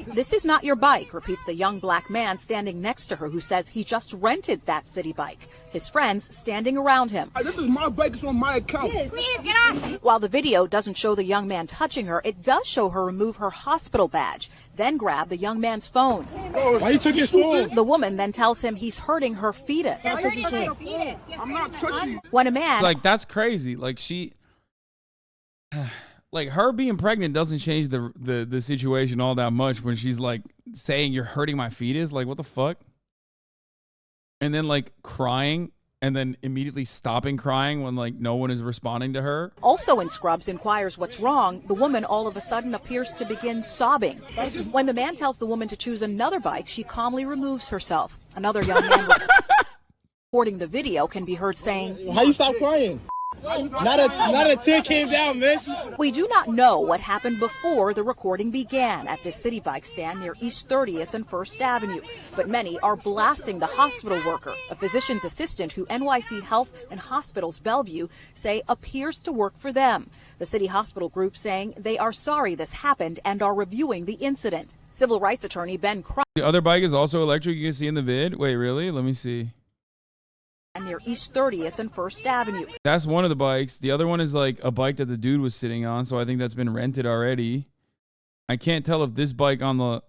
This is not your bike, repeats the young black man standing next to her who says he just rented that city bike. His friends standing around him. This is my bike. It's on my account. Please get off! While the video doesn't show the young man touching her, it does show her remove her hospital badge, then grab the young man's phone. Why you took his phone? The woman then tells him he's hurting her fetus. I'm not touching you. When a man... Like, that's crazy. Like, she... Like, her being pregnant doesn't change the situation all that much when she's, like, saying you're hurting my fetus. Like, what the fuck? And then, like, crying and then immediately stopping crying when, like, no one is responding to her. Also in Scrubs inquires what's wrong, the woman all of a sudden appears to begin sobbing. When the man tells the woman to choose another bike, she calmly removes herself. Another young man recording the video can be heard saying, How you stop crying? Not a tear came down, miss. We do not know what happened before the recording began at this city bike stand near East 30th and 1st Avenue, but many are blasting the hospital worker, a physician's assistant who NYC Health and Hospitals Bellevue say appears to work for them. The city hospital group saying they are sorry this happened and are reviewing the incident. Civil rights attorney Ben Crump. The other bike is also electric. You can see in the vid. Wait, really? Let me see. Near East 30th and 1st Avenue. That's one of the bikes. The other one is like a bike that the dude was sitting on, so I think that's been rented already. I can't tell if this bike on the...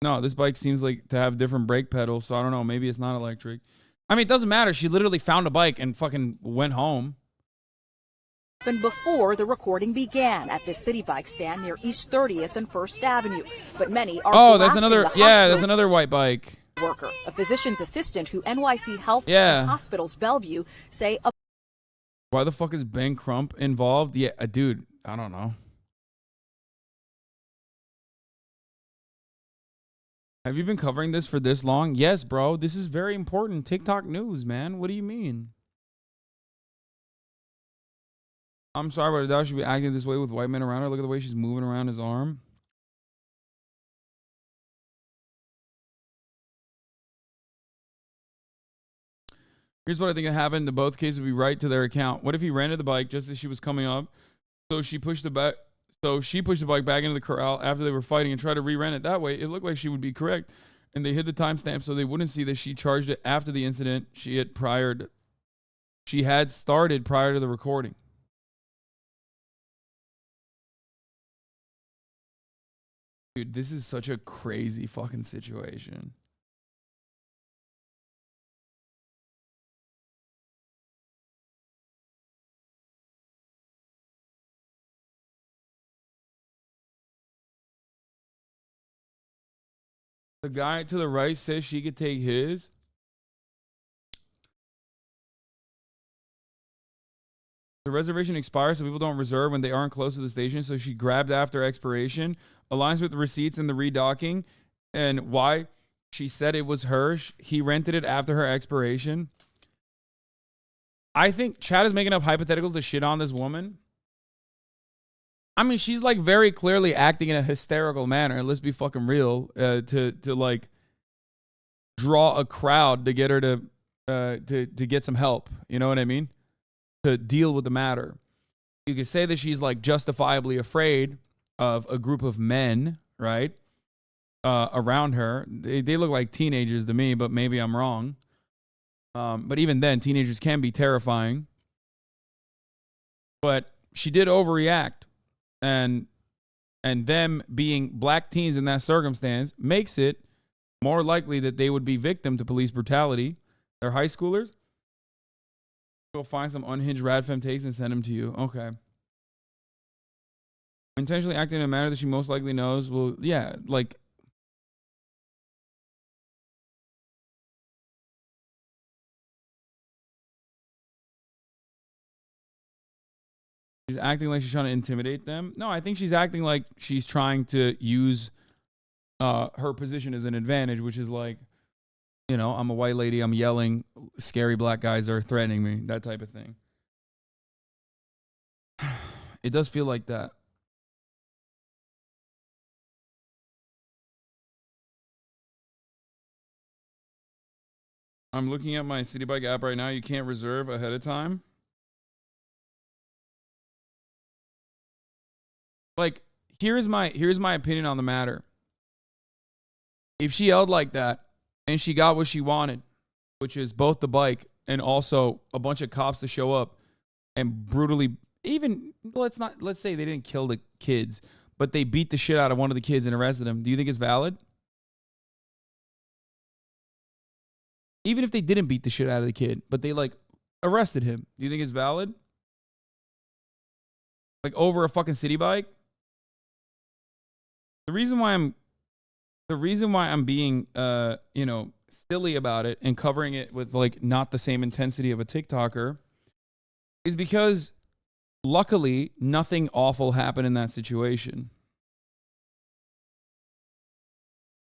No, this bike seems like to have different brake pedals, so I don't know. Maybe it's not electric. I mean, it doesn't matter. She literally found a bike and fucking went home. And before the recording began at this city bike stand near East 30th and 1st Avenue, but many are... Oh, that's another... Yeah, that's another white bike. Worker, a physician's assistant who NYC Health and Hospitals Bellevue say... Why the fuck is Ben Crump involved? Yeah, dude, I don't know. Have you been covering this for this long? Yes, bro. This is very important. TikTok news, man. What do you mean? I'm sorry, but a dog should be acting this way with white men around her. Look at the way she's moving around his arm. Here's what I think happened. The both cases would be right to their account. What if he rented the bike just as she was coming up? So she pushed the bike back into the corral after they were fighting and tried to re-rent it that way. It looked like she would be correct. And they hid the timestamp so they wouldn't see that she charged it after the incident she had started prior to the recording. Dude, this is such a crazy fucking situation. The guy to the right says she could take his. The reservation expires, so people don't reserve when they aren't close to the station. So she grabbed after expiration. Aligns with the receipts and the redocking. And why she said it was hers. He rented it after her expiration. I think Chad is making up hypotheticals to shit on this woman. I mean, she's like very clearly acting in a hysterical manner. Let's be fucking real. To like draw a crowd to get her to get some help. You know what I mean? To deal with the matter. You could say that she's like justifiably afraid of a group of men, right? Around her. They look like teenagers to me, but maybe I'm wrong. But even then, teenagers can be terrifying. But she did overreact. And them being black teens in that circumstance makes it more likely that they would be victim to police brutality. They're high schoolers. Go find some unhinged radfem takes and send them to you. Okay. Intentionally acting in a manner that she most likely knows will, yeah, like. She's acting like she's trying to intimidate them. No, I think she's acting like she's trying to use her position as an advantage, which is like, you know, I'm a white lady, I'm yelling, scary black guys are threatening me, that type of thing. It does feel like that. I'm looking at my City Bike app right now. You can't reserve ahead of time. Like, here's my opinion on the matter. If she yelled like that and she got what she wanted, which is both the bike and also a bunch of cops to show up and brutally, even let's say they didn't kill the kids, but they beat the shit out of one of the kids and arrested him. Do you think it's valid? Even if they didn't beat the shit out of the kid, but they like arrested him, do you think it's valid? Like over a fucking city bike? The reason why I'm being you know, silly about it and covering it with like not the same intensity of a TikToker is because luckily nothing awful happened in that situation.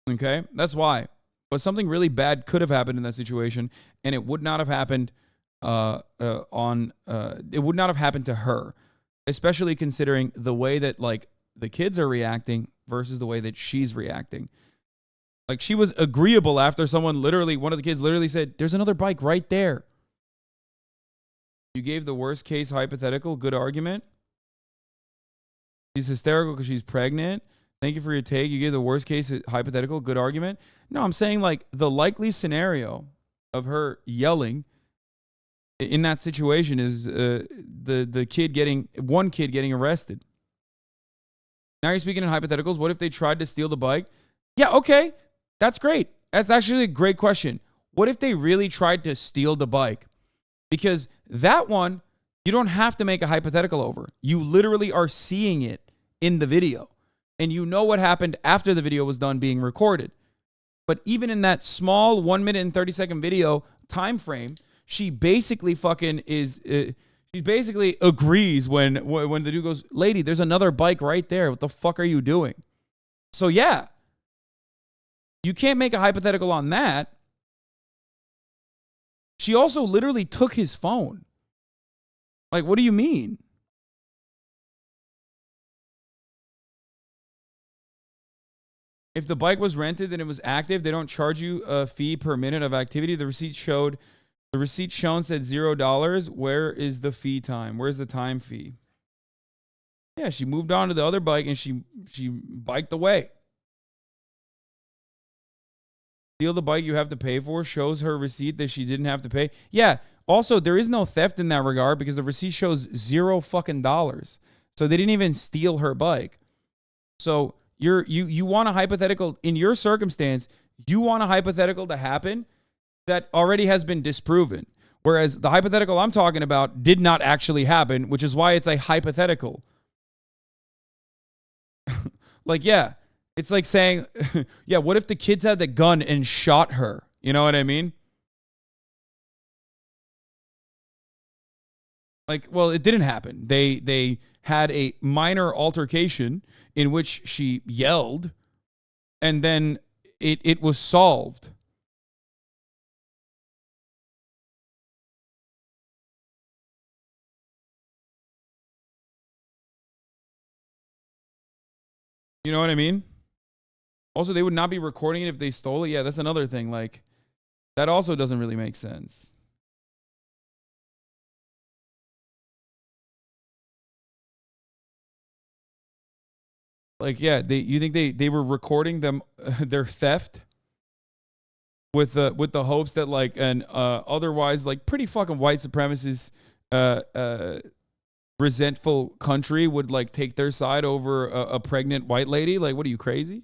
Okay? That's why. But something really bad could have happened in that situation, and it would not have happened it would not have happened to her, especially considering the way that like the kids are reacting versus the way that she's reacting. Like, she was agreeable after one of the kids literally said, there's another bike right there. You gave the worst case hypothetical, good argument. She's hysterical because she's pregnant. Thank you for your take. You gave the worst case hypothetical, good argument. No, I'm saying like the likely scenario of her yelling in that situation is one kid getting arrested. Now you're speaking in hypotheticals. What if they tried to steal the bike? Yeah, okay. That's great. That's actually a great question. What if they really tried to steal the bike? Because that one, you don't have to make a hypothetical over. You literally are seeing it in the video. And you know what happened after the video was done being recorded. But even in that small 1 minute and 30-second video time frame, she basically fucking is... she basically agrees when the dude goes, lady, there's another bike right there. What the fuck are you doing? So yeah, you can't make a hypothetical on that. She also literally took his phone. Like, what do you mean? If the bike was rented and it was active, they don't charge you a fee per minute of activity. The receipt shown said $0. Where is the fee time? Where's the time fee? Yeah, she moved on to the other bike and she biked away. Steal the bike you have to pay for, shows her receipt that she didn't have to pay. Yeah, also there is no theft in that regard because the receipt shows $0 fucking dollars. So they didn't even steal her bike. So you want a hypothetical in your circumstance, you want a hypothetical to happen that already has been disproven. Whereas the hypothetical I'm talking about did not actually happen, which is why it's a hypothetical. Like, yeah, it's like saying, yeah, what if the kids had the gun and shot her? You know what I mean? Like, well, it didn't happen. They had a minor altercation in which she yelled, and then it was solved. You know what I mean? Also, they would not be recording it if they stole it. Yeah, that's another thing. Like, that also doesn't really make sense. Like, yeah, you think they were recording them their theft with the hopes that like an otherwise like pretty fucking white supremacist resentful country would like take their side over a pregnant white lady? Like, what are you, crazy?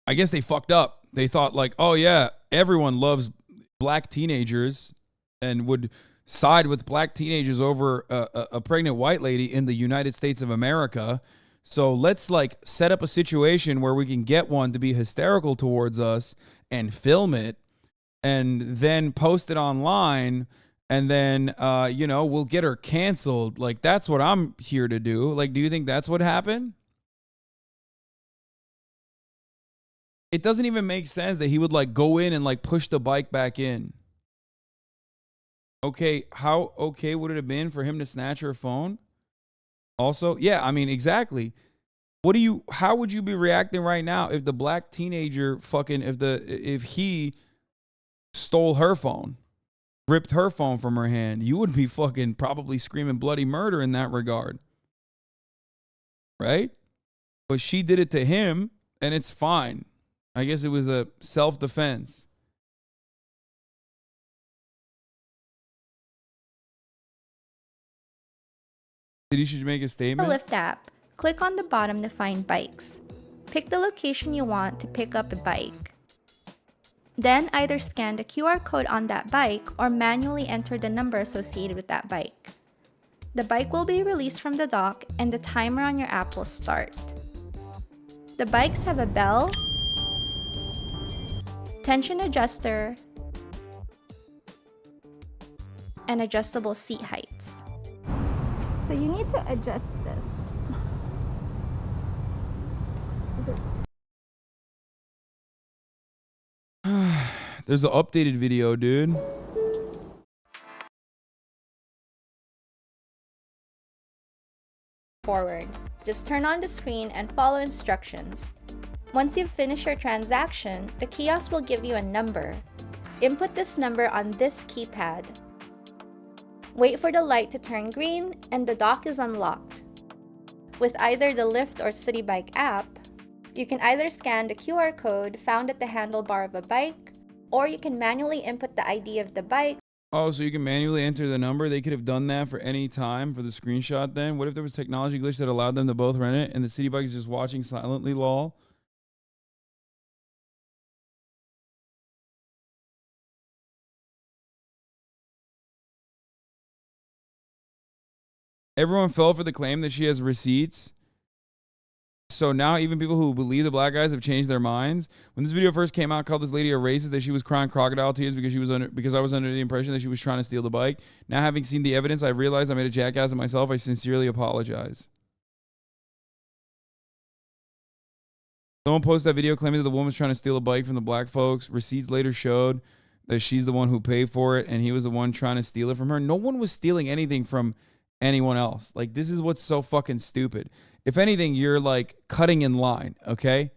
I guess they fucked up. They thought like, oh yeah, everyone loves black teenagers and would side with black teenagers over a pregnant white lady in the United States of America. So let's like set up a situation where we can get one to be hysterical towards us and film it and then post it online. And then, we'll get her canceled. Like, that's what I'm here to do. Like, do you think that's what happened? It doesn't even make sense that he would like go in and like push the bike back in. Okay, how okay would it have been for him to snatch her phone? Also, yeah, I mean, exactly. How would you be reacting right now if the black teenager if he stole her phone, ripped her phone from her hand? You would be fucking probably screaming bloody murder in that regard. Right? But she did it to him and it's fine. I guess it was a self-defense. You should make a statement. The Lyft app. Click on the bottom to find bikes. Pick the location you want to pick up a bike. Then either scan the QR code on that bike or manually enter the number associated with that bike. The bike will be released from the dock and the timer on your app will start. The bikes have a bell, tension adjuster, and adjustable seat heights. So you need to adjust this. There's an updated video, dude. Forward. Just turn on the screen and follow instructions. Once you've finished your transaction, the kiosk will give you a number. Input this number on this keypad. Wait for the light to turn green and the dock is unlocked. With either the Lyft or City Bike app, you can either scan the QR code found at the handlebar of a bike, or you can manually input the ID of the bike. Oh, so you can manually enter the number? They could have done that for any time for the screenshot then? What if there was technology glitch that allowed them to both rent it and the City Bike is just watching silently, lol? Everyone fell for the claim that she has receipts. So now even people who believe the black guys have changed their minds. When this video first came out, I called this lady a racist, that she was crying crocodile tears because I was under the impression that she was trying to steal the bike. Now having seen the evidence, I realized I made a jackass of myself. I sincerely apologize. Someone posted that video claiming that the woman was trying to steal a bike from the black folks. Receipts later showed that she's the one who paid for it and he was the one trying to steal it from her. No one was stealing anything from anyone else. Like, this is what's so fucking stupid. If anything, you're like cutting in line, okay?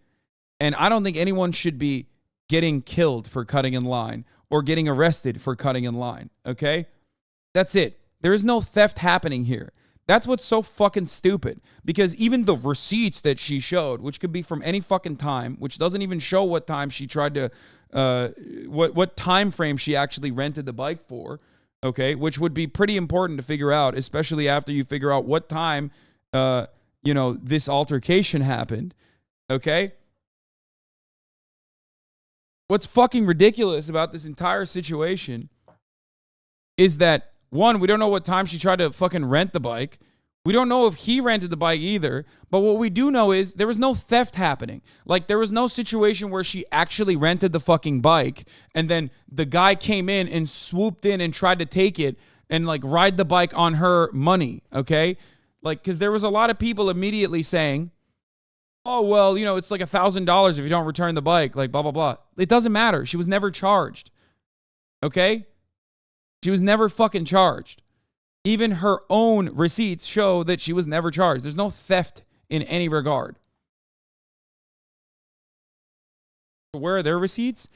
And I don't think anyone should be getting killed for cutting in line or getting arrested for cutting in line, okay? That's it. There is no theft happening here. That's what's so fucking stupid. Because even the receipts that she showed, which could be from any fucking time, which doesn't even show what time she tried to, what time frame she actually rented the bike for, okay? Which would be pretty important to figure out, especially after you figure out what time, you know, this altercation happened, okay? What's fucking ridiculous about this entire situation is that, one, we don't know what time she tried to fucking rent the bike. We don't know if he rented the bike either. But what we do know is there was no theft happening. Like, there was no situation where she actually rented the fucking bike and then the guy came in and swooped in and tried to take it and, like, ride the bike on her money, okay? Like, because there was a lot of people immediately saying, oh, well, you know, it's like $1,000 if you don't return the bike, like, blah, blah, blah. It doesn't matter. She was never charged, okay? She was never fucking charged. Even her own receipts show that she was never charged. There's no theft in any regard. Where are their receipts?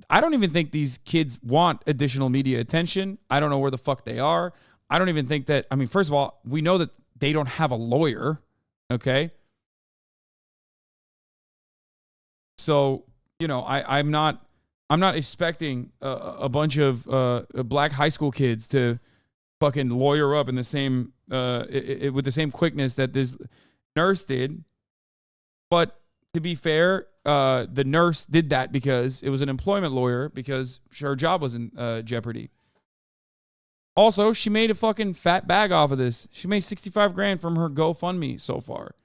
I don't even think these kids want additional media attention. I don't know where the fuck they are. I don't even think that, I mean, first of all, we know that they don't have a lawyer, okay? So, you know, I'm not expecting a bunch of black high school kids to fucking lawyer up in the same with the same quickness that this nurse did. But to be fair, the nurse did that because it was an employment lawyer, because her job was in jeopardy. Also, she made a fucking fat bag off of this. She made $65,000 from her GoFundMe so far.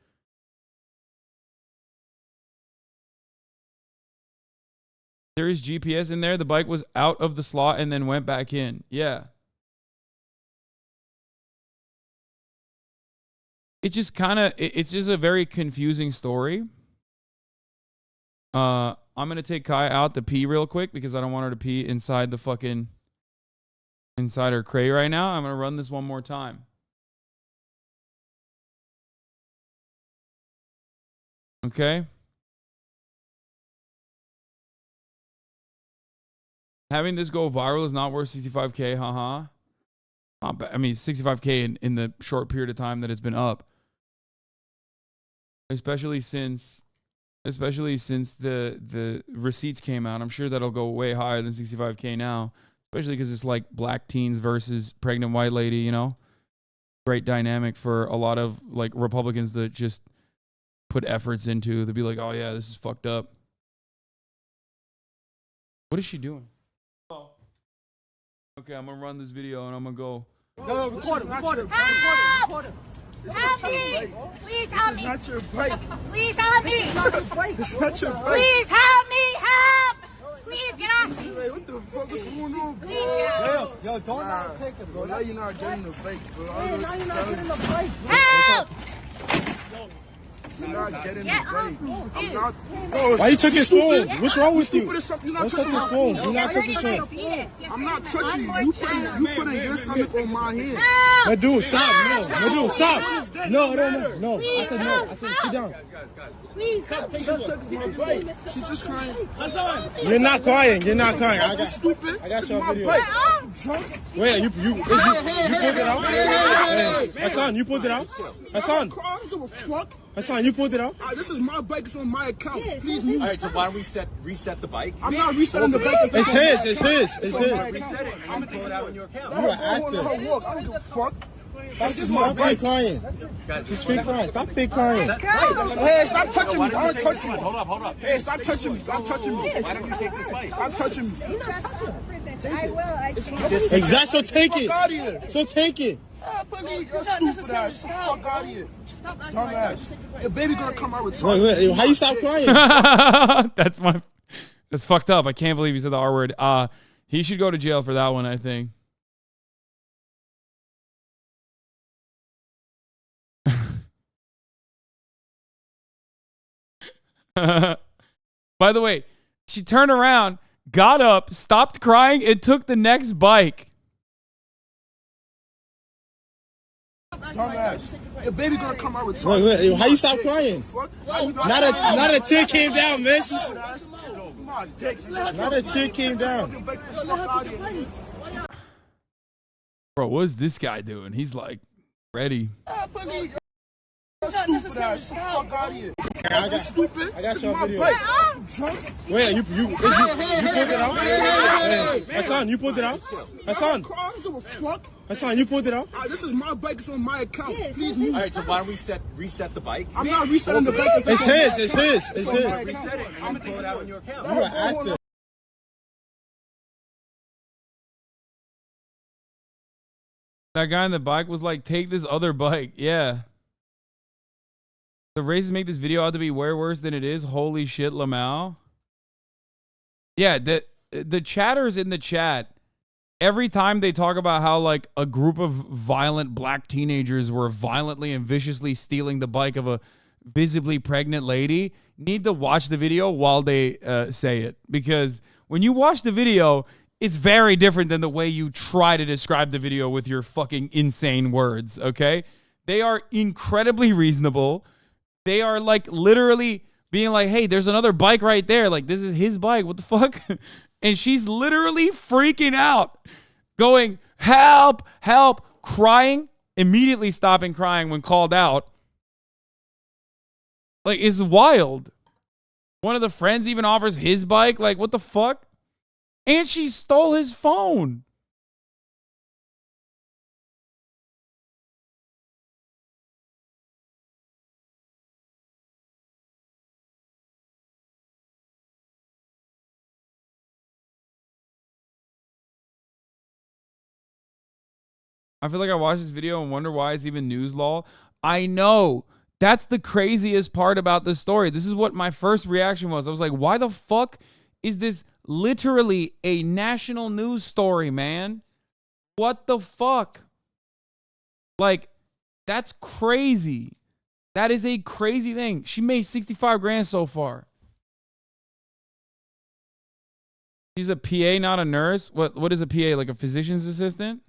There is GPS in there. The bike was out of the slot and then went back in. Yeah. It just kind of, it's just a very confusing story. I'm going to take Kai out to pee real quick because I don't want her to pee inside the fucking, inside her crate right now. I'm going to run this one more time. Okay. Having this go viral is not worth $65K, haha. I mean, $65K in the short period of time that it's been up. Especially since the receipts came out. I'm sure that'll go way higher than $65K now. Especially because it's like black teens versus pregnant white lady, you know? Great dynamic for a lot of like Republicans that just put efforts into. They'll be like, oh yeah, this is fucked up. What is she doing? Okay, I'm gonna run this video and I'm gonna go. Go, record it. Help! Help me! Please help me! It's not your bike. Please help me! It's not your bike. It's not your bike. Please help me! Help! Please get off me! Hey, what the fuck is going on, bro? Please get off me! Yo, don't not take it, Bro, now you're not getting the bike, bro. Hey, now you're not getting the bike. Help! You're not getting Get the off bike. me, I'm dude. not. Bro, Why you took his phone? What's wrong with you? stupid as something. You're not Don't touch touching his my phone. phone. You're not touching his phone. I'm not touching you. You putting your stomach on my hand. My dude, stop. No, my dude, stop. No. I said no. I said sit down. Please help. She's just crying. You're not crying. You're not crying. I Stupid. got you on My video. bike. I'm drunk. Wait, you pulled it out? Hey, Hasan, you pulled it out? Hasan, I don't give a fuck. Hasan, you pulled it out? This is my bike. It's on my account. Please move. All right, so why don't we reset the bike? I'm not resetting the bike. It's his. It's his. Reset it. I'm gonna pull it out on your account. You are active. I don't give a fuck. This is my fake crying. This is fake crying. Stop fake crying. Hey, stop touching me. I don't touch you. Hold up. Hey, stop touching me. Stop touching me. Why don't you take this bike? Stop touching me. I will. Exactly. So take Fuck out of it. here. So take it. You're stupid ass. Fuck out of here. Dumbass. Your baby gonna come out with Wait. How you stop crying? That's fucked up. I can't believe he said the R word. He should go to jail for that one, I think. By the way, she turned around, got up, stopped crying, and took the next bike. Dumbass. Your baby gonna come out with Wait, how you stop crying? Not a tear came down, miss. Not a tear came down. Bro, what's this guy doing? He's like ready. Stupid ass. Fuck out of here. I got your video. Wait, you pulled it out? Hassan, you pulled it out? Hassan, you pulled it out? This is my bike. It's on my account. Please move. All right, so why don't we reset the bike? I'm not resetting the bike. It's his. Reset it. I'm gonna pull it out on your account. You are active. That guy on the bike was like, take this other bike. Yeah. The races make this video out to be way worse than it is. Holy shit, Lamau. Yeah, the chatters in the chat, every time they talk about how like a group of violent black teenagers were violently and viciously stealing the bike of a visibly pregnant lady, need to watch the video while they say it. Because when you watch the video, it's very different than the way you try to describe the video with your fucking insane words, okay? They are incredibly reasonable. They are like literally being like, hey, there's another bike right there. Like, this is his bike. What the fuck? And she's literally freaking out, going, help, help, crying, immediately stopping crying when called out. Like, it's wild. One of the friends even offers his bike. Like, what the fuck? And she stole his phone. I feel like I watched this video and wonder why it's even news law. I know. That's the craziest part about this story. This is what my first reaction was. I was like, why the fuck is this literally a national news story, man? What the fuck? Like, that's crazy. That is a crazy thing. She made 65 grand so far. She's a PA, not a nurse. What is a PA? Like a physician's assistant?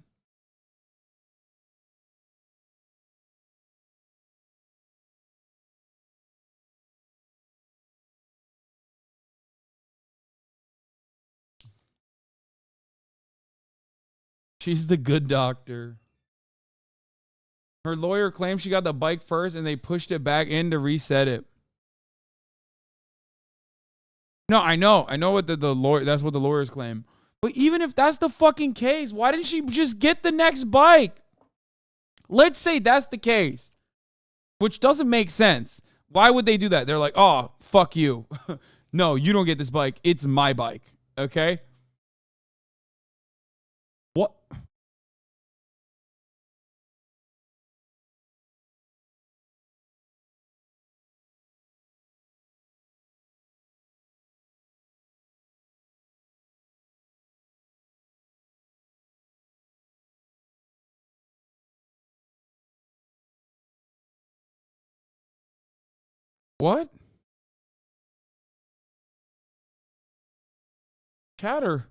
She's the good doctor. Her lawyer claims she got the bike first and they pushed it back in to reset it. No, I know. I know what the lawyer, that's what the lawyers claim. But even if that's the fucking case, why didn't she just get the next bike? Let's say that's the case, which doesn't make sense. Why would they do that? They're like, oh, fuck you. No, you don't get this bike. It's my bike. Okay? What? What? Chatter.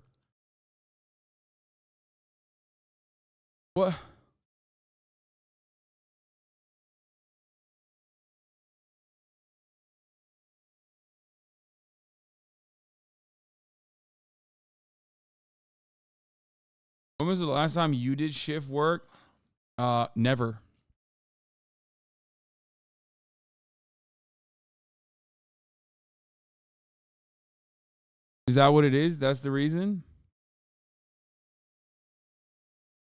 What? When was the last time you did shift work? Never. Is that what it is? That's the reason?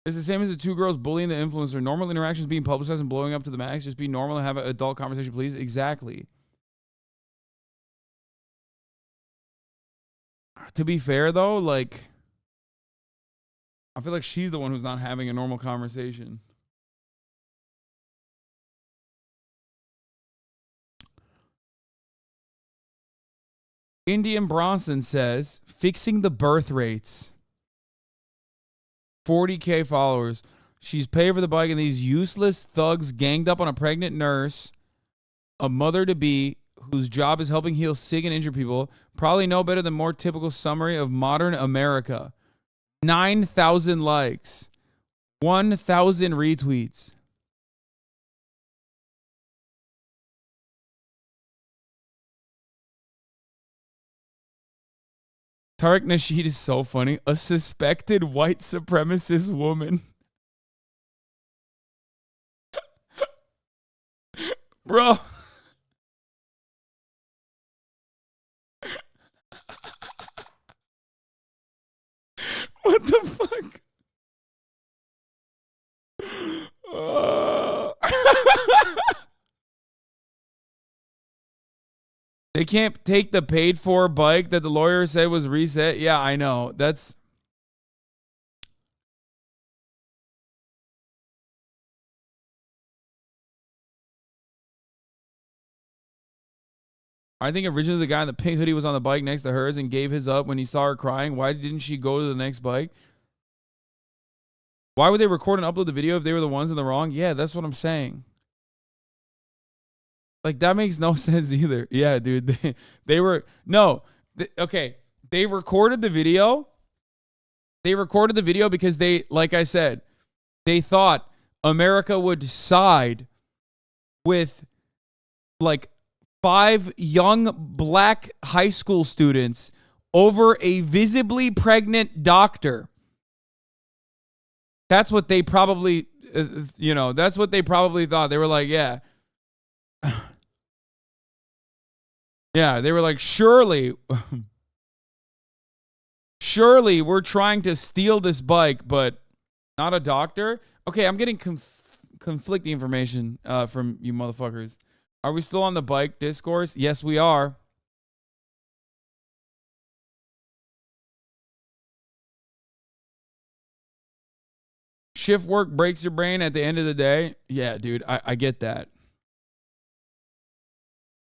It's the same as the two girls bullying the influencer. Normal interactions being publicized and blowing up to the max. Just be normal and have an adult conversation, please. Exactly. To be fair, though, like, I feel like she's the one who's not having a normal conversation. Indian Bronson says, fixing the birth rates. 40K followers. She's paid for the bike and these useless thugs ganged up on a pregnant nurse, a mother-to-be, whose job is helping heal sick and injured people. Probably no better than more typical summary of modern America. 9,000 likes. 1,000 retweets. Tariq Nasheed is so funny. A suspected white supremacist woman. Bro. What the fuck? They can't take the paid for bike that the lawyer said was reset. Yeah, I know. That's. I think originally the guy in the pink hoodie was on the bike next to hers and gave his up when he saw her crying. Why didn't she go to the next bike? Why would they record and upload the video if they were the ones in the wrong? Yeah, that's what I'm saying. Like, that makes no sense either. Yeah, dude. They were... No. Okay. They recorded the video. They recorded the video because they, like I said, they thought America would side with, like, 5 young black high school students over a visibly pregnant doctor. That's what they probably, that's what they probably thought. They were like, yeah. Yeah, they were like, surely we're trying to steal this bike, but not a doctor. Okay, I'm getting conflicting information from you motherfuckers. Are we still on the bike discourse? Yes, we are. Shift work breaks your brain at the end of the day. Yeah, dude, I get that.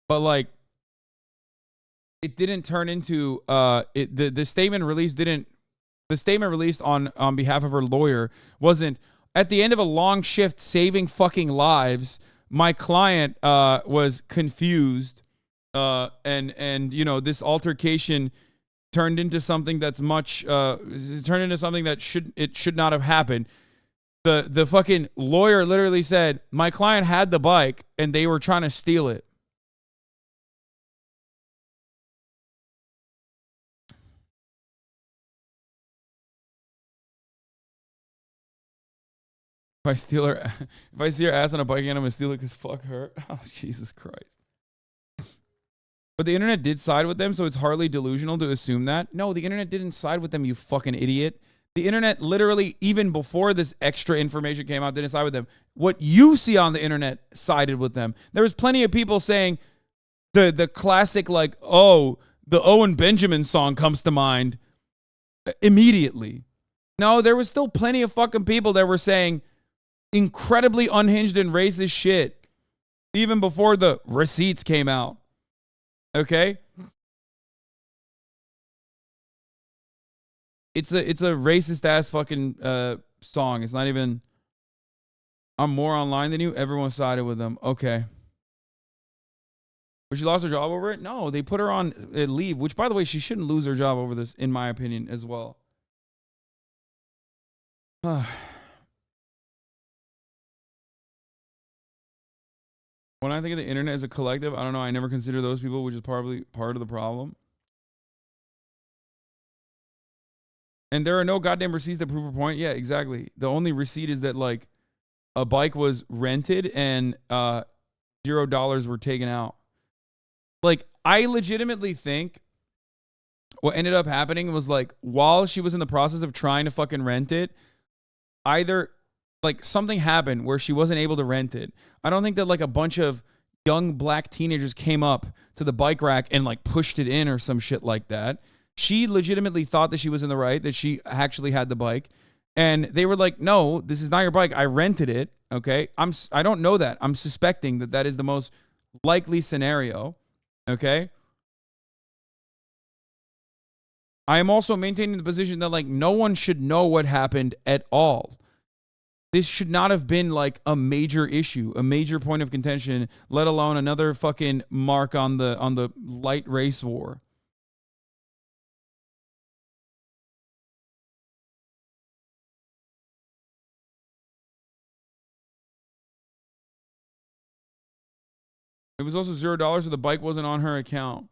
But like, it didn't turn into the statement released didn't the statement released on behalf of her lawyer wasn't at the end of a long shift saving fucking lives. My client was confused and this altercation turned into something that's much turned into something that should not have happened. The fucking lawyer literally said my client had the bike and they were trying to steal it. If I see her ass on a bike again, I'm gonna steal it because fuck her. Oh, Jesus Christ. But the internet did side with them, so it's hardly delusional to assume that. No, the internet didn't side with them, you fucking idiot. The internet literally, even before this extra information came out, didn't side with them. What you see on the internet sided with them. There was plenty of people saying the classic, like, oh, the Owen Benjamin song comes to mind immediately. No, there was still plenty of fucking people that were saying incredibly unhinged and racist shit even before the receipts came out. Okay? It's a racist ass fucking song. It's not even I'm more online than you. Everyone sided with them. Okay. But she lost her job over it? No, they put her on leave, which by the way, she shouldn't lose her job over this in my opinion as well. When I think of the internet as a collective, I don't know. I never consider those people, which is probably part of the problem. And there are no goddamn receipts that prove her point. Yeah, exactly. The only receipt is that like a bike was rented and $0 were taken out. Like, I legitimately think what ended up happening was like while she was in the process of trying to fucking rent it, either like something happened where she wasn't able to rent it. I don't think that like a bunch of young black teenagers came up to the bike rack and like pushed it in or some shit like that. She legitimately thought that she was in the right, that she actually had the bike. And they were like, no, this is not your bike. I rented it. Okay. I don't know that. I'm suspecting that that is the most likely scenario. Okay. I am also maintaining the position that like no one should know what happened at all. This should not have been like a major issue, a major point of contention, let alone another fucking mark on the light race war. It was also $0, so the bike wasn't on her account.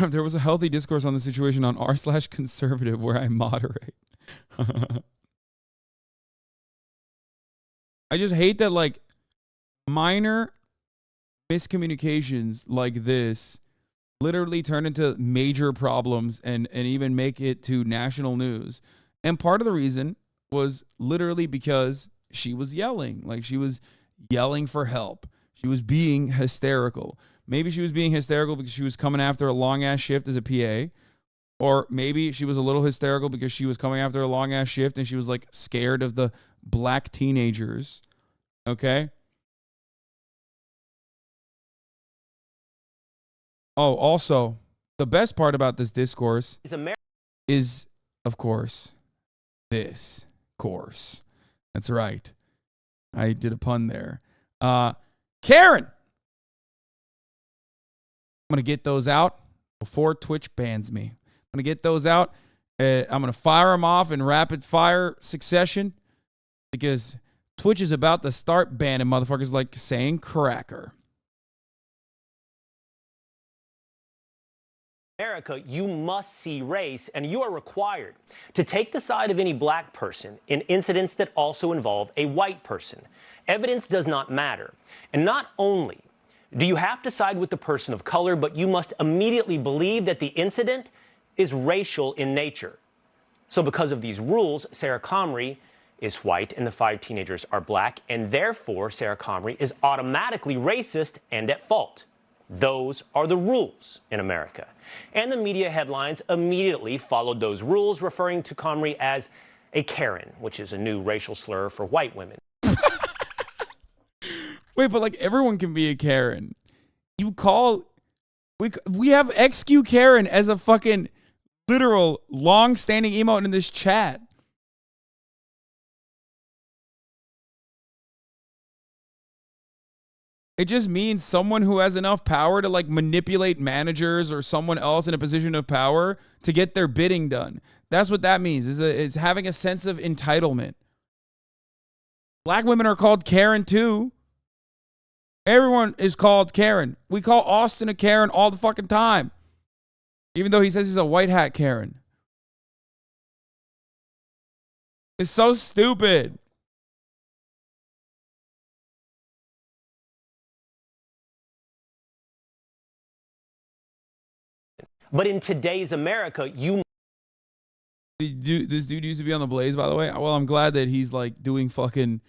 There was a healthy discourse on the situation on r/conservative where I moderate. I just hate that like minor miscommunications like this literally turn into major problems and even make it to national news. And part of the reason was literally because she was yelling. Like she was yelling for help. She was being hysterical. Maybe she was being hysterical because she was coming after a long-ass shift as a PA. Or maybe she was a little hysterical because she was coming after a long-ass shift and she was like scared of the black teenagers. Okay? Oh, also, the best part about this discourse is, of course, this course. That's right. I did a pun there. Karen! I'm going to get those out before Twitch bans me. I'm going to get those out. I'm going to fire them off in rapid fire succession because Twitch is about to start banning motherfuckers like saying cracker. America, you must see race, and you are required to take the side of any black person in incidents that also involve a white person. Evidence does not matter. And not only do you have to side with the person of color, but you must immediately believe that the incident is racial in nature. So because of these rules, Sarah Comrie is white and the 5 teenagers are black, and therefore Sarah Comrie is automatically racist and at fault. Those are the rules in America. And the media headlines immediately followed those rules, referring to Comrie as a Karen, which is a new racial slur for white women. Wait, but like everyone can be a Karen. You call... We have XQ Karen as a fucking literal long-standing emote in this chat. It just means someone who has enough power to like manipulate managers or someone else in a position of power to get their bidding done. That's what that means, is having a sense of entitlement. Black women are called Karen too. Everyone is called Karen. We call Austin a Karen all the fucking time. Even though he says he's a white hat Karen. It's so stupid. But in today's America, This dude used to be on the Blaze, by the way. Well, I'm glad that he's like doing fucking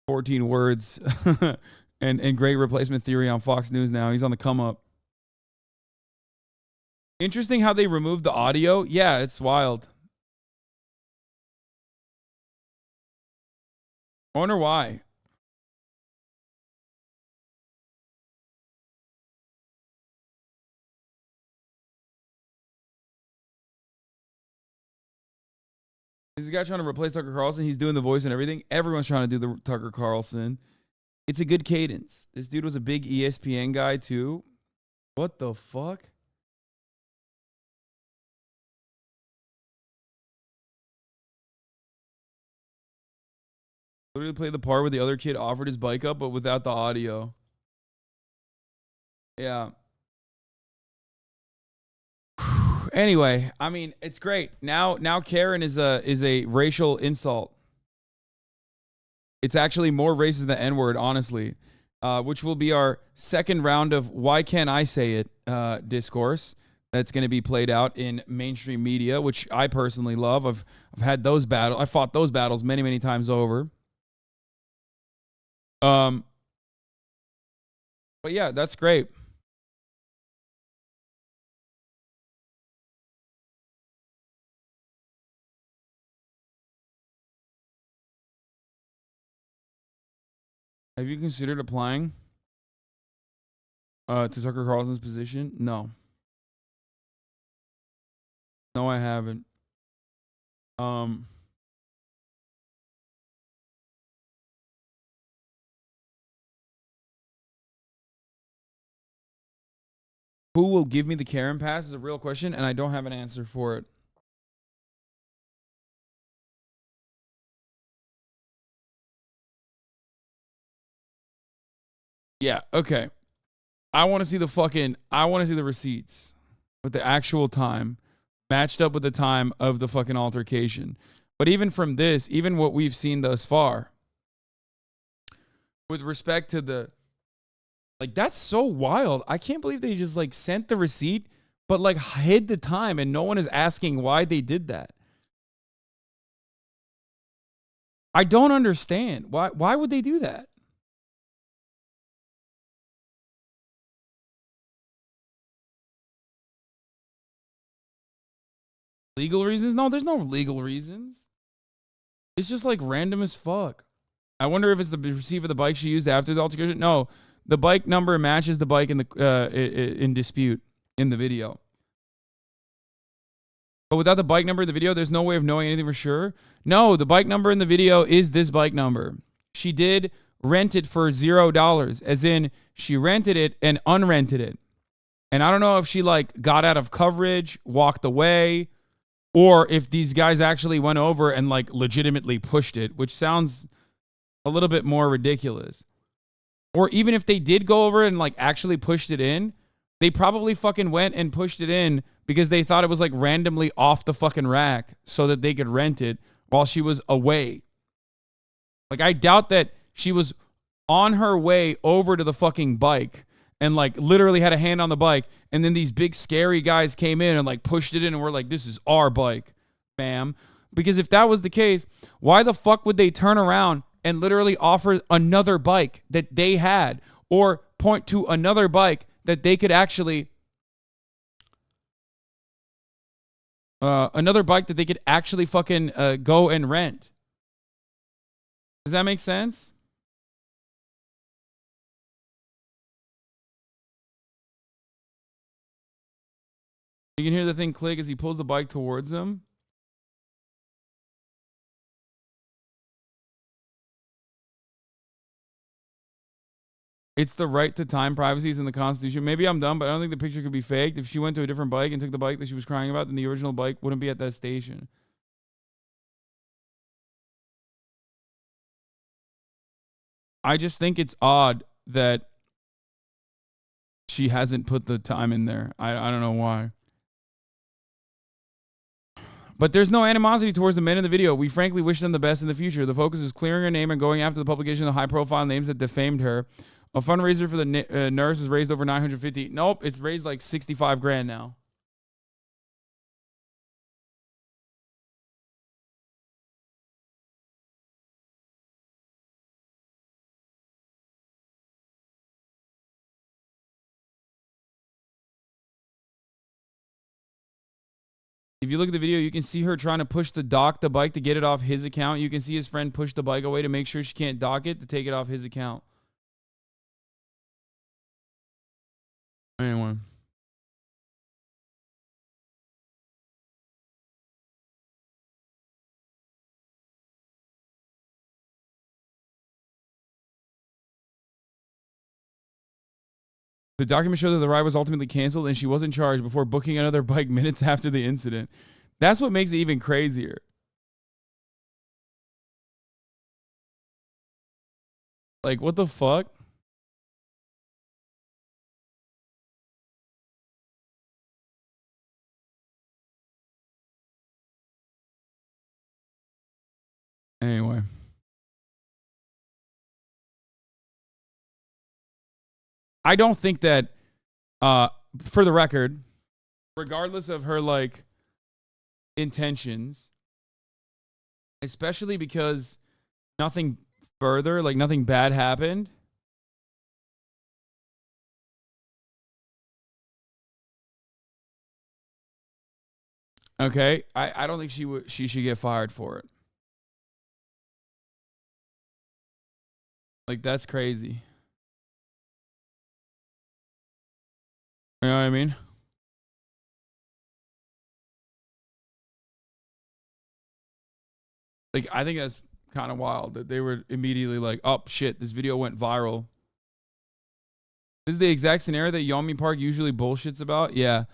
14 words and great replacement theory on Fox News now. He's on the come up. Interesting how they removed the audio. Yeah, it's wild. I wonder why. Is the guy trying to replace Tucker Carlson? He's doing the voice and everything. Everyone's trying to do the Tucker Carlson. It's a good cadence. This dude was a big ESPN guy too. What the fuck? Literally played the part where the other kid offered his bike up, but without the audio. Yeah. Anyway, I mean, it's great. Now Karen is a racial insult. It's actually more racist than the N-word, honestly. Which will be our second round of why can't I say it discourse that's going to be played out in mainstream media, which I personally love. I've had those battles. I fought those battles many times over. But yeah, that's great. Have you considered applying to Tucker Carlson's position? No. No, I haven't. Who will give me the Karen pass is a real question, and I don't have an answer for it. Yeah, okay. I want to see the receipts. with the actual time matched up with the time of the fucking altercation. But even from this, even what we've seen thus far, with respect to the, like, that's so wild. I can't believe they just like sent the receipt, but like hid the time and no one is asking why they did that. I don't understand. Why would they do that? Legal reasons? No, there's no legal reasons. It's just like random as fuck. I wonder if it's the receipt for the bike she used after the altercation. No, the bike number matches the bike in the in dispute in the video. But without the bike number in the video, there's no way of knowing anything for sure. No, the bike number in the video is this bike number. She did rent it for $0, as in she rented it and unrented it. And I don't know if she like got out of coverage, walked away, or if these guys actually went over and like legitimately pushed it, which sounds a little bit more ridiculous. Or even if they did go over and like actually pushed it in, they probably fucking went and pushed it in because they thought it was like randomly off the fucking rack so that they could rent it while she was away. Like, I doubt that she was on her way over to the fucking bike and like literally had a hand on the bike, and then these big scary guys came in and like pushed it in and were like, this is our bike, ma'am. Because if that was the case, why the fuck would they turn around and literally offer another bike that they had, or point to another bike that they could actually fucking go and rent? Does that make sense? You can hear the thing click as he pulls the bike towards him. It's the right to time privacies in the Constitution. Maybe I'm dumb, but I don't think the picture could be faked. If she went to a different bike and took the bike that she was crying about, then the original bike wouldn't be at that station. I just think it's odd that she hasn't put the time in there. I don't know why. But there's no animosity towards the men in the video. We frankly wish them the best in the future. The focus is clearing her name and going after the publication of high-profile names that defamed her. A fundraiser for the nurse has raised over $950. Nope, it's raised like 65 grand now. If you look at the video, you can see her trying to push the bike to get it off his account. You can see his friend push the bike away to make sure she can't dock it to take it off his account. Anyway. The document showed that the ride was ultimately canceled and she wasn't charged before booking another bike minutes after the incident. That's what makes it even crazier. Like, what the fuck? Anyway. I don't think that, for the record, regardless of her, like, intentions, especially because nothing further, like, nothing bad happened. Okay, I don't think she should get fired for it. Like, that's crazy. You know what I mean? Like, I think that's kind of wild that they were immediately like, oh, shit, this video went viral. This is the exact scenario that Yeonmi Park usually bullshits about. Yeah.